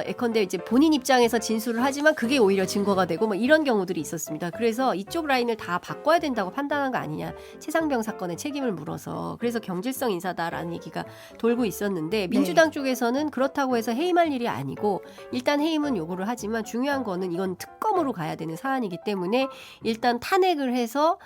예컨대 이제 본인 입장에서 진술을 하지만 그게 오히려 증거가 되고 뭐 이런 경우들이 있었습니다. 그래서 이쪽 라인을 다 바꿔야 된다고 판단한 거 아니냐. 최상병 사건의 책임을 물어서 그래서 경질성 인사다라는 얘기가 돌고 있었는데 민주당 쪽에서는 그렇다고 해서 해임할 일이 아니고 일단 해임은 요구를 하지만 중요한 거는 이건 특검으로 가야 되는 사안이기 때문에 일단 탄핵을 해서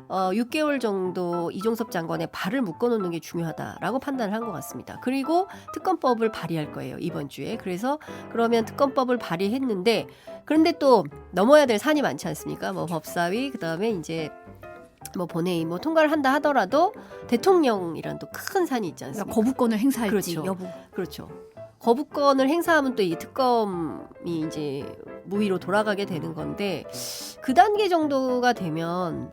6개월 정도 이종섭 장관의 발을 묶어놓는 게 중요하다라고 판단을 한 것 같습니다. 그리고 특검법을 발의할 거예요. 이번 주에. 그래서 그러면 특검법을 발의했는데 그런데 또 넘어야 될 산이 많지 않습니까? 뭐 법사위 그다음에 이제 뭐 본회의 뭐 통과를 한다 하더라도 대통령이란 또 큰 산이 있지 않습니까? 그러니까 거부권을 행사할지 그렇죠. 여부. 그렇죠. 거부권을 행사하면 또 이 특검이 이제 무위로 돌아가게 되는 건데 그 단계 정도가 되면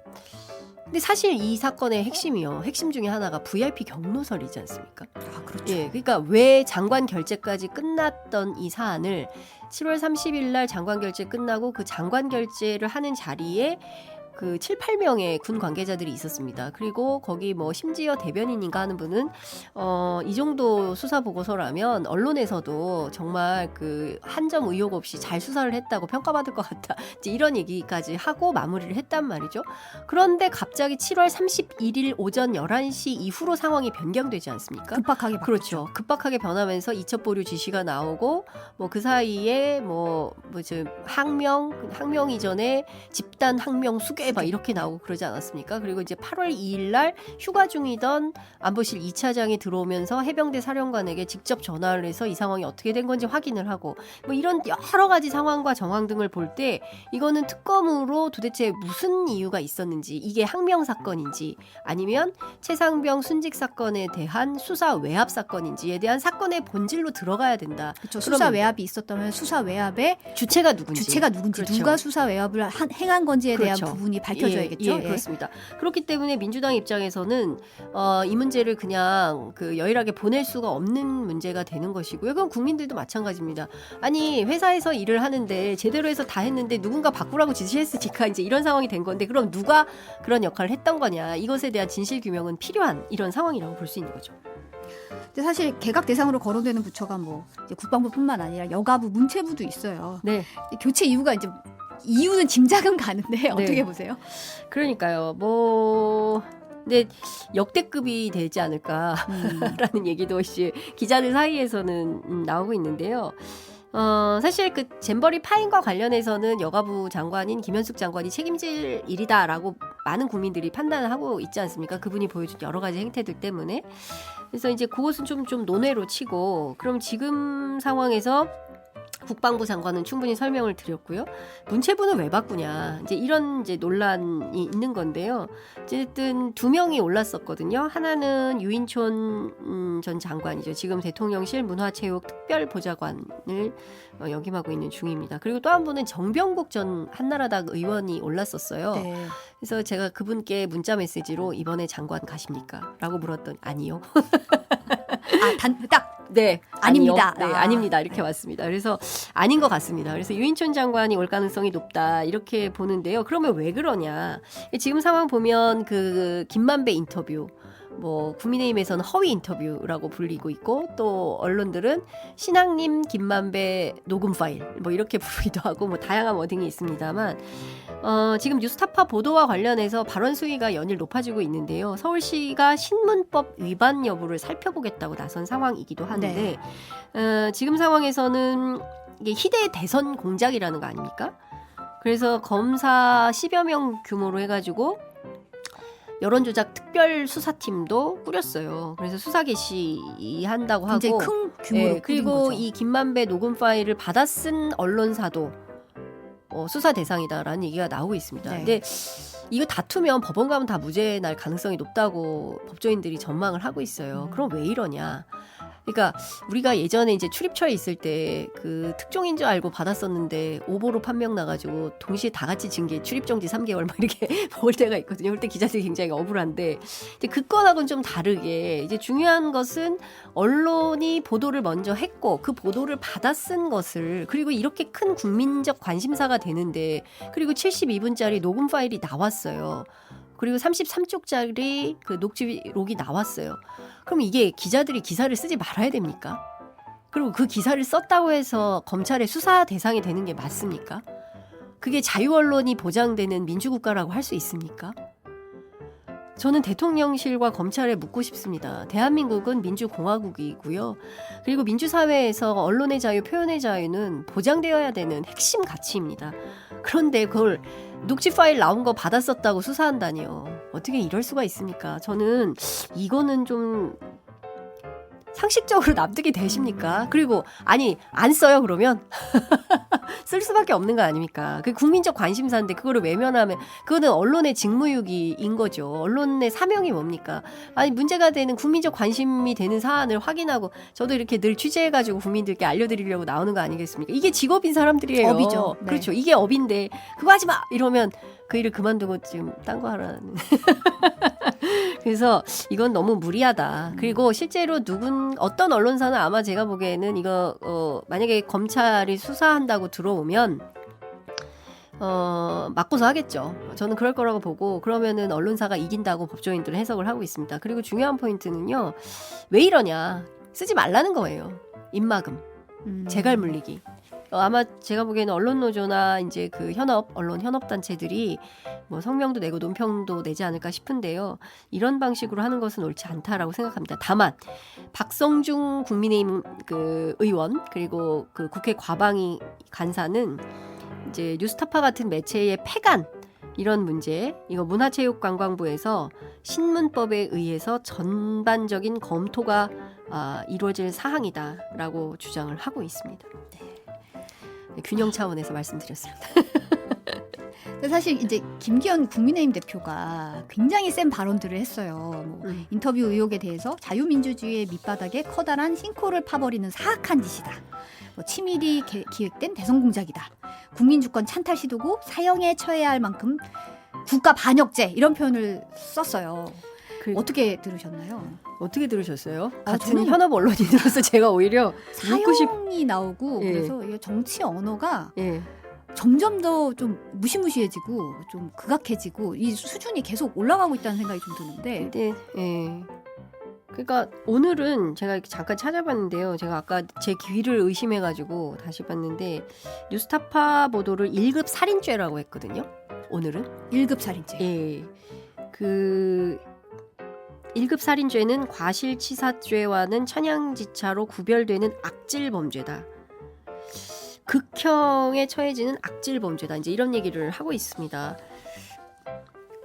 근데 사실 이 사건의 핵심이요. 핵심 중에 하나가 VIP 경로설이지 않습니까? 아, 그렇죠. 예, 그러니까 왜 장관 결재까지 끝났던 이 사안을 7월 30일 날 장관 결재 끝나고 그 장관 결재를 하는 자리에 그 7, 8명의 군 관계자들이 있었습니다. 그리고 거기 뭐 심지어 대변인인가 하는 분은 이 정도 수사 보고서라면 언론에서도 정말 그 한 점 의혹 없이 잘 수사를 했다고 평가받을 것 같다. 이제 이런 얘기까지 하고 마무리를 했단 말이죠. 그런데 갑자기 7월 31일 오전 11시 이후로 상황이 변경되지 않습니까? 급박하게 바뀌었죠. 그렇죠. 급박하게 변하면서 이첩 보류 지시가 나오고 뭐 그 사이에 뭐지 항명 이전에 집단 항명 수괴 막 이렇게 나오고 그러지 않았습니까? 그리고 이제 8월 2일 날 휴가 중이던 안보실 2차장이 들어오면서 해병대 사령관에게 직접 전화를 해서 이 상황이 어떻게 된 건지 확인을 하고 뭐 이런 여러 가지 상황과 정황 등을 볼 때 이거는 특검으로 도대체 무슨 이유가 있었는지, 이게 항명 사건인지 아니면 최상병 순직 사건에 대한 수사 외압 사건인지에 대한 사건의 본질로 들어가야 된다. 그렇죠. 수사 외압이 있었다면 수사 외압의 주체가 누군지, 그렇죠. 누가 수사 외압을 행한 건지에 대한 그렇죠. 부분이 밝혀져야겠죠. 예, 그렇습니다. 그렇기 때문에 민주당 입장에서는 이 문제를 그냥 그 여일하게 보낼 수가 없는 문제가 되는 것이고요. 그건 국민들도 마찬가지입니다. 아니 회사에서 일을 하는데 제대로 해서 다 했는데 누군가 바꾸라고 지시했으니까 이제 이런 상황이 된 건데 그럼 누가 그런 역할을 했던 거냐, 이것에 대한 진실 규명은 필요한 이런 상황이라고 볼 수 있는 거죠. 근데 사실 개각 대상으로 거론되는 부처가 뭐 이제 국방부뿐만 아니라 여가부, 문체부도 있어요. 네. 교체 이유가 이유는 짐작은 가는데 어떻게 보세요? 그러니까요. 근데 역대급이 되지 않을까라는 얘기도 이제 기자들 사이에서는 나오고 있는데요. 사실 그 잼버리 파인과 관련해서는 여가부 장관인 김현숙 장관이 책임질 일이다라고 많은 국민들이 판단을 하고 있지 않습니까? 그분이 보여준 여러 가지 행태들 때문에. 그래서 이제 그것은 좀 논외로 치고, 그럼 지금 상황에서 국방부 장관은 충분히 설명을 드렸고요. 문체부는 왜 바꾸냐, 이제 이런 이제 논란이 있는 건데요. 어쨌든 두 명이 올랐었거든요. 하나는 유인촌 전 장관이죠. 지금 대통령실 문화체육 특별보좌관을 역임하고 있는 중입니다. 그리고 또 한 분은 정병국 전 한나라당 의원이 올랐었어요. 네. 그래서 제가 그분께 문자 메시지로 이번에 장관 가십니까? 라고 물었더니 아니요. 네, 아닙니다. 아니요. 네, 아닙니다. 이렇게 왔습니다. 그래서 아닌 것 같습니다. 그래서 유인촌 장관이 올 가능성이 높다 이렇게 보는데요. 그러면 왜 그러냐? 지금 상황 보면 그 김만배 인터뷰, 뭐 국민의힘에서는 허위 인터뷰라고 불리고 있고, 또 언론들은 신앙님 김만배 녹음 파일 뭐 이렇게 부르기도 하고 뭐 다양한 워딩이 있습니다만, 지금 뉴스타파 보도와 관련해서 발언 수위가 연일 높아지고 있는데요. 서울시가 신문법 위반 여부를 살펴보겠다고 나선 상황이기도 한데, 지금 상황에서는 이게 희대 대선 공작이라는 거 아닙니까? 그래서 검사 10여 명 규모로 해가지고 여론조작 특별수사팀도 꾸렸어요. 그래서 수사 개시한다고 하고, 굉장히 큰 규모로 그리고 거죠. 이 김만배 녹음 파일을 받아 쓴 언론사도 수사 대상이다라는 얘기가 나오고 있습니다. 네. 근데 이거 다투면 법원 가면 다 무죄 날 가능성이 높다고 법조인들이 전망을 하고 있어요. 그럼 왜 이러냐? 그러니까 우리가 예전에 이제 출입처에 있을 때 그 특종인 줄 알고 받았었는데 오보로 판명 나가지고 동시에 다 같이 징계, 출입정지 3개월 막 이렇게 먹을 때가 있거든요. 그럴 때 기자들이 굉장히 억울한데, 이제 그 건하고는 좀 다르게 이제 중요한 것은 언론이 보도를 먼저 했고 그 보도를 받아 쓴 것을, 그리고 이렇게 큰 국민적 관심사가 되는데, 그리고 72분짜리 녹음 파일이 나왔어요. 그리고 33쪽짜리 그 녹취록이 나왔어요. 그럼 이게 기자들이 기사를 쓰지 말아야 됩니까? 그리고 그 기사를 썼다고 해서 검찰의 수사 대상이 되는 게 맞습니까? 그게 자유언론이 보장되는 민주국가라고 할 수 있습니까? 저는 대통령실과 검찰에 묻고 싶습니다. 대한민국은 민주공화국이고요. 그리고 민주사회에서 언론의 자유, 표현의 자유는 보장되어야 되는 핵심 가치입니다. 그런데 그걸 녹취 파일 나온 거 받았었다고 수사한다니요. 어떻게 이럴 수가 있습니까? 저는 이거는 좀 상식적으로 납득이 되십니까? 그리고 아니 안 써요 그러면? 쓸 수밖에 없는 거 아닙니까? 그 국민적 관심사인데 그거를 외면하면 그거는 언론의 직무유기인 거죠. 언론의 사명이 뭡니까? 아니 문제가 되는 국민적 관심이 되는 사안을 확인하고, 저도 이렇게 늘 취재해가지고 국민들께 알려드리려고 나오는 거 아니겠습니까? 이게 직업인 사람들이에요. 업이죠. 네. 그렇죠. 이게 업인데 그거 하지 마 이러면 그 일을 그만두고 지금 딴 거 하라는. 그래서 이건 너무 무리하다. 그리고 실제로 어떤 언론사는 아마 제가 보기에는 이거 만약에 검찰이 수사한다고 들어오면 맞고서 하겠죠. 저는 그럴 거라고 보고 그러면은 언론사가 이긴다고 법조인들은 해석을 하고 있습니다. 그리고 중요한 포인트는요. 왜 이러냐. 쓰지 말라는 거예요. 입막음. 재갈 물리기. 아마 제가 보기에는 언론노조나 이제 그 언론 현업단체들이 뭐 성명도 내고 논평도 내지 않을까 싶은데요. 이런 방식으로 하는 것은 옳지 않다라고 생각합니다. 다만, 박성중 국민의힘 그 의원, 그리고 그 국회 과방위 간사는 이제 뉴스타파 같은 매체의 폐간, 이런 문제, 이거 문화체육관광부에서 신문법에 의해서 전반적인 검토가 이루어질 사항이다라고 주장을 하고 있습니다. 네, 균형 차원에서 말씀드렸습니다. 근데 사실 이제 김기현 국민의힘 대표가 굉장히 센 발언들을 했어요. 뭐 인터뷰 의혹에 대해서 자유민주주의의 밑바닥에 커다란 싱크홀을 파버리는 사악한 짓이다. 뭐 치밀히 기획된 대선 공작이다. 국민주권 찬탈 시도고 사형에 처해야 할 만큼 국가 반역죄 이런 표현을 썼어요. 어떻게 들으셨나요? 어떻게 들으셨어요? 같은 저는 현업 언론인으로서 제가 오히려 사형이 나오고 예. 그래서 이 정치 언어가 예. 점점 더 좀 무시무시해지고 좀 극악해지고 이 수준이 계속 올라가고 있다는 생각이 좀 드는데 근데 그러니까 오늘은 제가 이렇게 잠깐 찾아봤는데요. 제가 아까 제 귀를 의심해가지고 다시 봤는데 뉴스타파 보도를 1급 살인죄라고 했거든요. 오늘은 1급 살인죄. 예. 그 1급 살인죄는 과실치사죄와는 천양지차로 구별되는 악질 범죄다. 극형에 처해지는 악질 범죄다. 이제 이런 얘기를 하고 있습니다.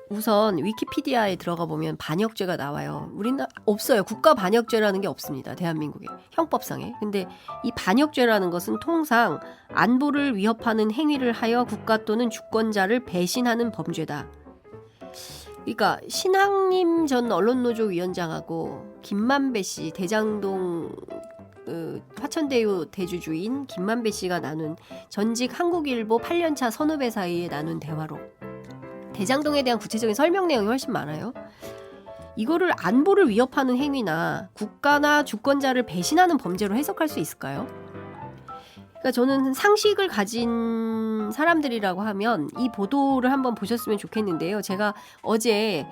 우선 위키피디아에 들어가 보면 반역죄가 나와요. 우리는 없어요. 국가 반역죄라는 게 없습니다. 대한민국에. 형법상에. 근데 이 반역죄라는 것은 통상 안보를 위협하는 행위를 하여 국가 또는 주권자를 배신하는 범죄다. 그러니까 신학님 전 언론노조 위원장하고 김만배 씨 대장동 화천대유 대주주인 김만배 씨가 나눈 전직 한국일보 8년차 선후배 사이에 나눈 대화로 대장동에 대한 구체적인 설명 내용이 훨씬 많아요. 이거를 안보를 위협하는 행위나 국가나 주권자를 배신하는 범죄로 해석할 수 있을까요? 그러니까 저는 상식을 가진 사람들이라고 하면 이 보도를 한번 보셨으면 좋겠는데요. 제가 어제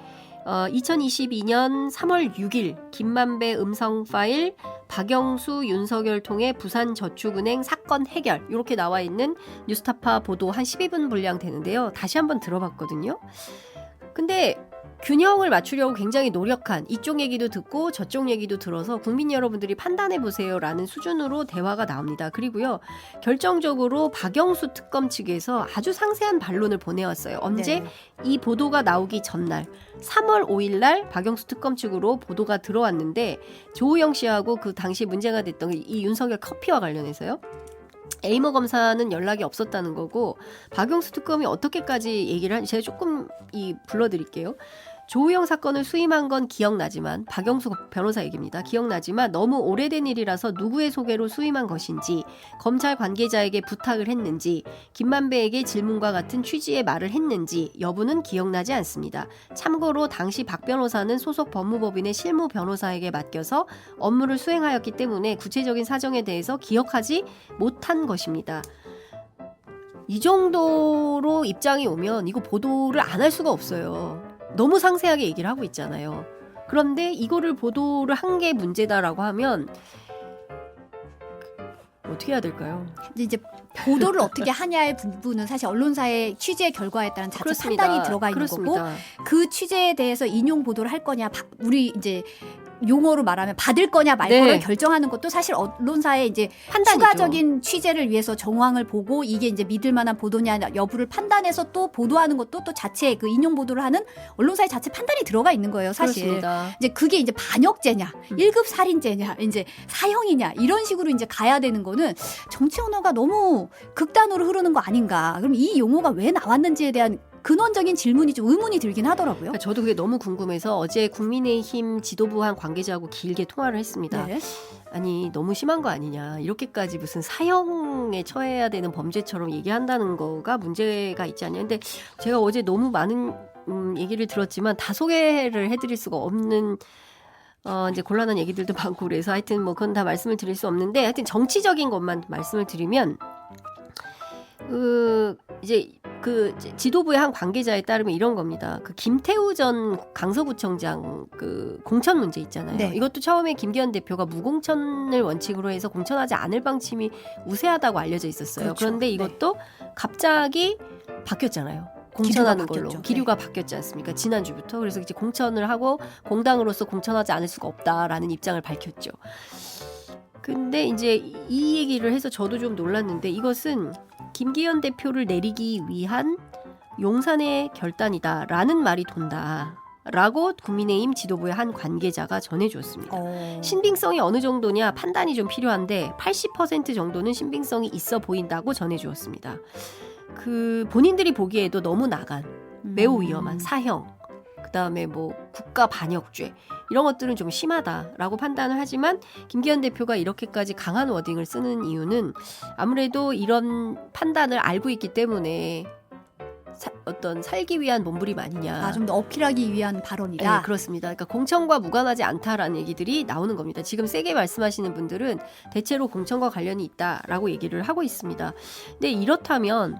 2022년 3월 6일 김만배 음성 파일 박영수 윤석열 통해 부산저축은행 사건 해결 이렇게 나와 있는 뉴스타파 보도 한 12분 분량 되는데요. 다시 한번 들어봤거든요. 근데 균형을 맞추려고 굉장히 노력한 이쪽 얘기도 듣고 저쪽 얘기도 들어서 국민 여러분들이 판단해 보세요라는 수준으로 대화가 나옵니다. 그리고요. 결정적으로 박영수 특검 측에서 아주 상세한 반론을 보내왔어요. 언제? 네. 이 보도가 나오기 전날 3월 5일 날 박영수 특검 측으로 보도가 들어왔는데 조우영 씨하고 그 당시 문제가 됐던 이 윤석열 커피와 관련해서요. 에이모 검사는 연락이 없었다는 거고 박영수 특검이 어떻게까지 얘기를 하는지 제가 조금 불러드릴게요. 조우영 사건을 수임한 건 기억나지만 박영수 변호사 얘기입니다. 기억나지만 너무 오래된 일이라서 누구의 소개로 수임한 것인지 검찰 관계자에게 부탁을 했는지 김만배에게 질문과 같은 취지의 말을 했는지 여부는 기억나지 않습니다. 참고로 당시 박 변호사는 소속 법무법인의 실무 변호사에게 맡겨서 업무를 수행하였기 때문에 구체적인 사정에 대해서 기억하지 못한 것입니다. 이 정도로 입장이 오면 이거 보도를 안 할 수가 없어요. 너무 상세하게 얘기를 하고 있잖아요. 그런데 이거를 보도를 한 게 문제다라고 하면 어떻게 해야 될까요? 근데 이제 보도를 어떻게 하냐의 부분은 사실 언론사의 취재 결과에 따른 자체 그렇습니다. 판단이 들어가 있는 그렇습니다. 거고 그 취재에 대해서 인용 보도를 할 거냐 우리 이제 용어로 말하면 받을 거냐 말 네. 거를 결정하는 것도 사실 언론사의 이제 판단이죠. 추가적인 취재를 위해서 정황을 보고 이게 이제 믿을 만한 보도냐 여부를 판단해서 또 보도하는 것도 또 자체 그 인용 보도를 하는 언론사의 자체 판단이 들어가 있는 거예요, 사실. 그렇습니다. 이제 그게 이제 반역죄냐, 1급 살인죄냐, 이제 사형이냐 이런 식으로 이제 가야 되는 거는 정치 언어가 너무 극단으로 흐르는 거 아닌가. 그럼 이 용어가 왜 나왔는지에 대한 근원적인 질문이 좀 의문이 들긴 하더라고요. 그러니까 저도 그게 너무 궁금해서 어제 국민의힘 지도부 한 관계자하고 길게 통화를 했습니다. 네. 아니 너무 심한 거 아니냐. 이렇게까지 무슨 사형에 처해야 되는 범죄처럼 얘기한다는 거가 문제가 있지 않냐. 근데 제가 어제 너무 많은 얘기를 들었지만 다 소개를 해드릴 수가 없는 이제 곤란한 얘기들도 많고 그래서 하여튼 뭐 그건 다 말씀을 드릴 수 없는데 하여튼 정치적인 것만 말씀을 드리면 이제 그 지도부의 한 관계자에 따르면 이런 겁니다. 그 김태우 전 강서구청장 그 공천 문제 있잖아요. 네. 이것도 처음에 김기현 대표가 무공천을 원칙으로 해서 공천하지 않을 방침이 우세하다고 알려져 있었어요. 그렇죠. 그런데 네. 이것도 갑자기 바뀌었잖아요. 공천하는 기류가 걸로 바뀌었죠. 기류가 바뀌었지 않습니까? 지난주부터. 그래서 이제 공천을 하고 공당으로서 공천하지 않을 수가 없다라는 입장을 밝혔죠. 근데 이제 이 얘기를 해서 저도 좀 놀랐는데 이것은 김기현 대표를 내리기 위한 용산의 결단이다라는 말이 돈다라고 국민의힘 지도부의 한 관계자가 전해주었습니다. 신빙성이 어느 정도냐 판단이 좀 필요한데 80% 정도는 신빙성이 있어 보인다고 전해주었습니다. 그 본인들이 보기에도 너무 나간 매우 위험한 사형, 그다음에 뭐 국가 반역죄 이런 것들은 좀 심하다라고 판단을 하지만 김기현 대표가 이렇게까지 강한 워딩을 쓰는 이유는 아무래도 이런 판단을 알고 있기 때문에 어떤 살기 위한 몸부림 아니냐. 좀 더 어필하기 위한 발언이다. 네, 그렇습니다. 그러니까 공천과 무관하지 않다라는 얘기들이 나오는 겁니다. 지금 세게 말씀하시는 분들은 대체로 공천과 관련이 있다라고 얘기를 하고 있습니다. 근데 이렇다면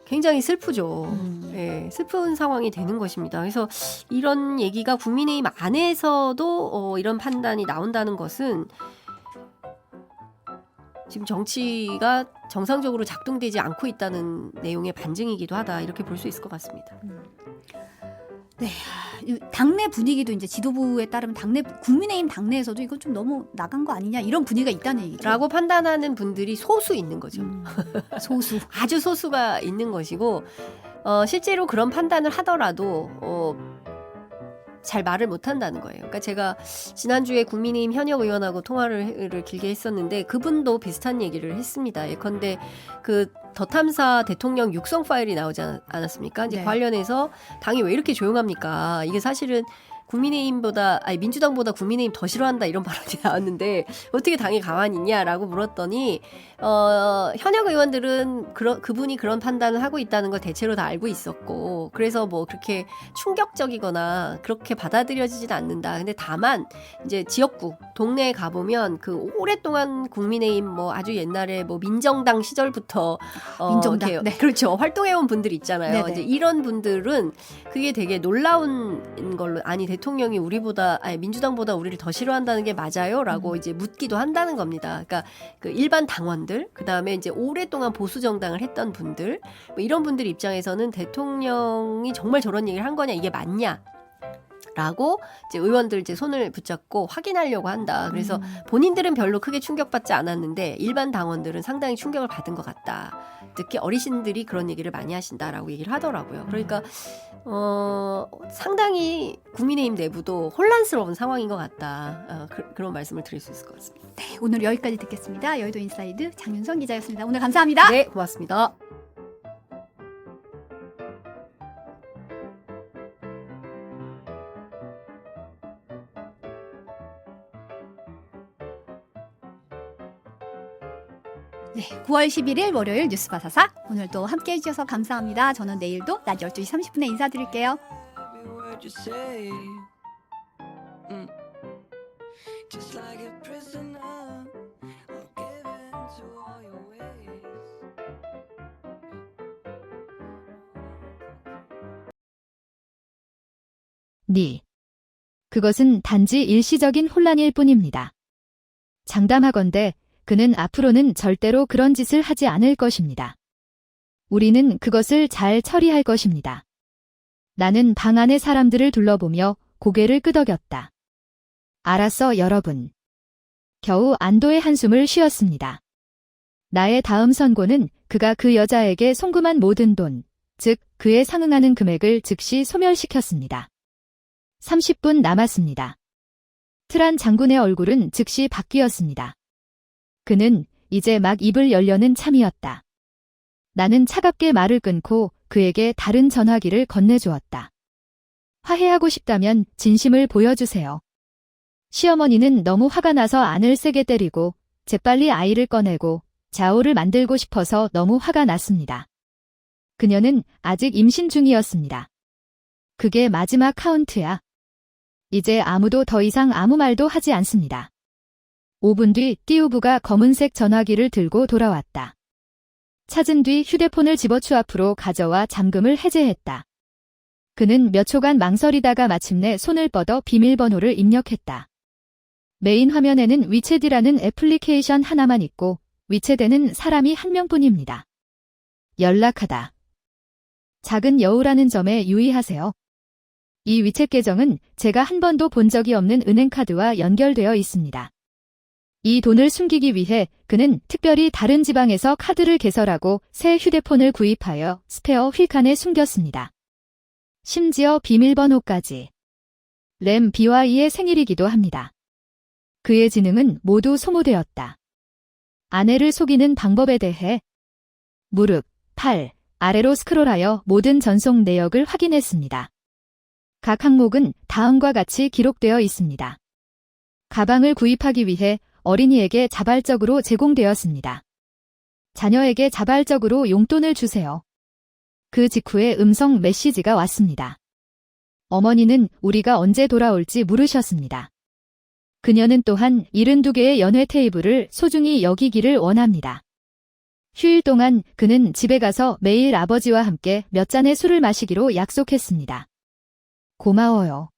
굉장히 슬프죠. 예, 슬픈 상황이 되는 것입니다. 그래서 이런 얘기가 국민의힘 안에서도 이런 판단이 나온다는 것은 지금 정치가 정상적으로 작동되지 않고 있다는 내용의 반증이기도 하다. 이렇게 볼 수 있을 것 같습니다. 당내 분위기도 이제 지도부에 따르면 국민의힘 당내에서도 이건 좀 너무 나간 거 아니냐 이런 분위기가 있다는 얘기죠. 라고 판단하는 분들이 소수 있는 거죠. 소수. 아주 소수가 있는 것이고 실제로 그런 판단을 하더라도 잘 말을 못한다는 거예요. 그러니까 제가 지난주에 국민의힘 현역 의원하고 통화를 길게 했었는데 그분도 비슷한 얘기를 했습니다. 예컨대 그 더 탐사 대통령 육성 파일이 나오지 않았습니까? 이제 네. 관련해서 당이 왜 이렇게 조용합니까? 이게 사실은 민주당보다 국민의힘 더 싫어한다 이런 발언이 나왔는데 어떻게 당이 가만히 있냐라고 물었더니 현역 의원들은 그분이 그런 판단을 하고 있다는 걸 대체로 다 알고 있었고 그래서 뭐 그렇게 충격적이거나 그렇게 받아들여지진 않는다. 근데 다만 이제 지역구 동네에 가보면 그 오랫동안 국민의힘 뭐 아주 옛날에 뭐 민정당 시절부터 민정당. 이렇게 네. 그렇죠. 활동해온 분들 있잖아요. 네네. 이제 이런 분들은 그게 되게 놀라운 걸로 대통령이 민주당보다 우리를 더 싫어한다는 게 맞아요?라고 이제 묻기도 한다는 겁니다. 그러니까 그 일반 당원들, 그 다음에 이제 오랫동안 보수 정당을 했던 분들, 뭐 이런 분들 입장에서는 대통령이 정말 저런 얘기를 한 거냐 이게 맞냐? 라고 이제 의원들 이제 손을 붙잡고 확인하려고 한다. 그래서 본인들은 별로 크게 충격받지 않았는데 일반 당원들은 상당히 충격을 받은 것 같다. 특히 어르신들이 그런 얘기를 많이 하신다라고 얘기를 하더라고요. 그러니까 상당히 국민의힘 내부도 혼란스러운 상황인 것 같다. 그런 말씀을 드릴 수 있을 것 같습니다. 네, 오늘 여기까지 듣겠습니다. 여의도 인사이드 장윤선 기자였습니다. 오늘 감사합니다. 네, 고맙습니다. 네, 9월 11일 월요일 뉴스 바사사 오늘도 함께해 주셔서 감사합니다. 저는 내일도 낮 12시 30분에 인사드릴게요. word you say. Just like a prisoner, I'm given to all your ways. 니. 그것은 단지 일시적인 혼란일 뿐입니다. 장담하건대 그는 앞으로는 절대로 그런 짓을 하지 않을 것입니다. 우리는 그것을 잘 처리할 것입니다. 나는 방 안의 사람들을 둘러보며 고개를 끄덕였다. 알았어, 여러분. 겨우 안도의 한숨을 쉬었습니다. 나의 다음 선고는 그가 그 여자에게 송금한 모든 돈, 즉 그에 상응하는 금액을 즉시 소멸시켰습니다. 30분 남았습니다. 트란 장군의 얼굴은 즉시 바뀌었습니다. 그는 이제 막 입을 열려는 참이었다. 나는 차갑게 말을 끊고 그에게 다른 전화기를 건네주었다. 화해하고 싶다면 진심을 보여주세요. 시어머니는 너무 화가 나서 안을 세게 때리고 재빨리 아이를 꺼내고 자오를 만들고 싶어서 너무 화가 났습니다. 그녀는 아직 임신 중이었습니다. 그게 마지막 카운트야. 이제 아무도 더 이상 아무 말도 하지 않습니다. 5분 뒤 띠우부가 검은색 전화기를 들고 돌아왔다. 찾은 뒤 휴대폰을 집어추 앞으로 가져와 잠금을 해제했다. 그는 몇 초간 망설이다가 마침내 손을 뻗어 비밀번호를 입력했다. 메인 화면에는 위챗이라는 애플리케이션 하나만 있고 위챗에는 사람이 한 명뿐입니다. 연락하다. 작은 여우라는 점에 유의하세요. 이 위챗 계정은 제가 한 번도 본 적이 없는 은행카드와 연결되어 있습니다. 이 돈을 숨기기 위해 그는 특별히 다른 지방에서 카드를 개설하고 새 휴대폰을 구입하여 스페어 휠칸에 숨겼습니다. 심지어 비밀번호까지. 램 BY의 생일이기도 합니다. 그의 지능은 모두 소모되었다. 아내를 속이는 방법에 대해 무릎, 팔, 아래로 스크롤하여 모든 전송 내역을 확인했습니다. 각 항목은 다음과 같이 기록되어 있습니다. 가방을 구입하기 위해 어린이에게 자발적으로 제공되었습니다. 자녀에게 자발적으로 용돈을 주세요. 그 직후에 음성 메시지가 왔습니다. 어머니는 우리가 언제 돌아올지 물으셨습니다. 그녀는 또한 72개의 연회 테이블을 소중히 여기기를 원합니다. 휴일 동안 그는 집에 가서 매일 아버지와 함께 몇 잔의 술을 마시기로 약속했습니다. 고마워요.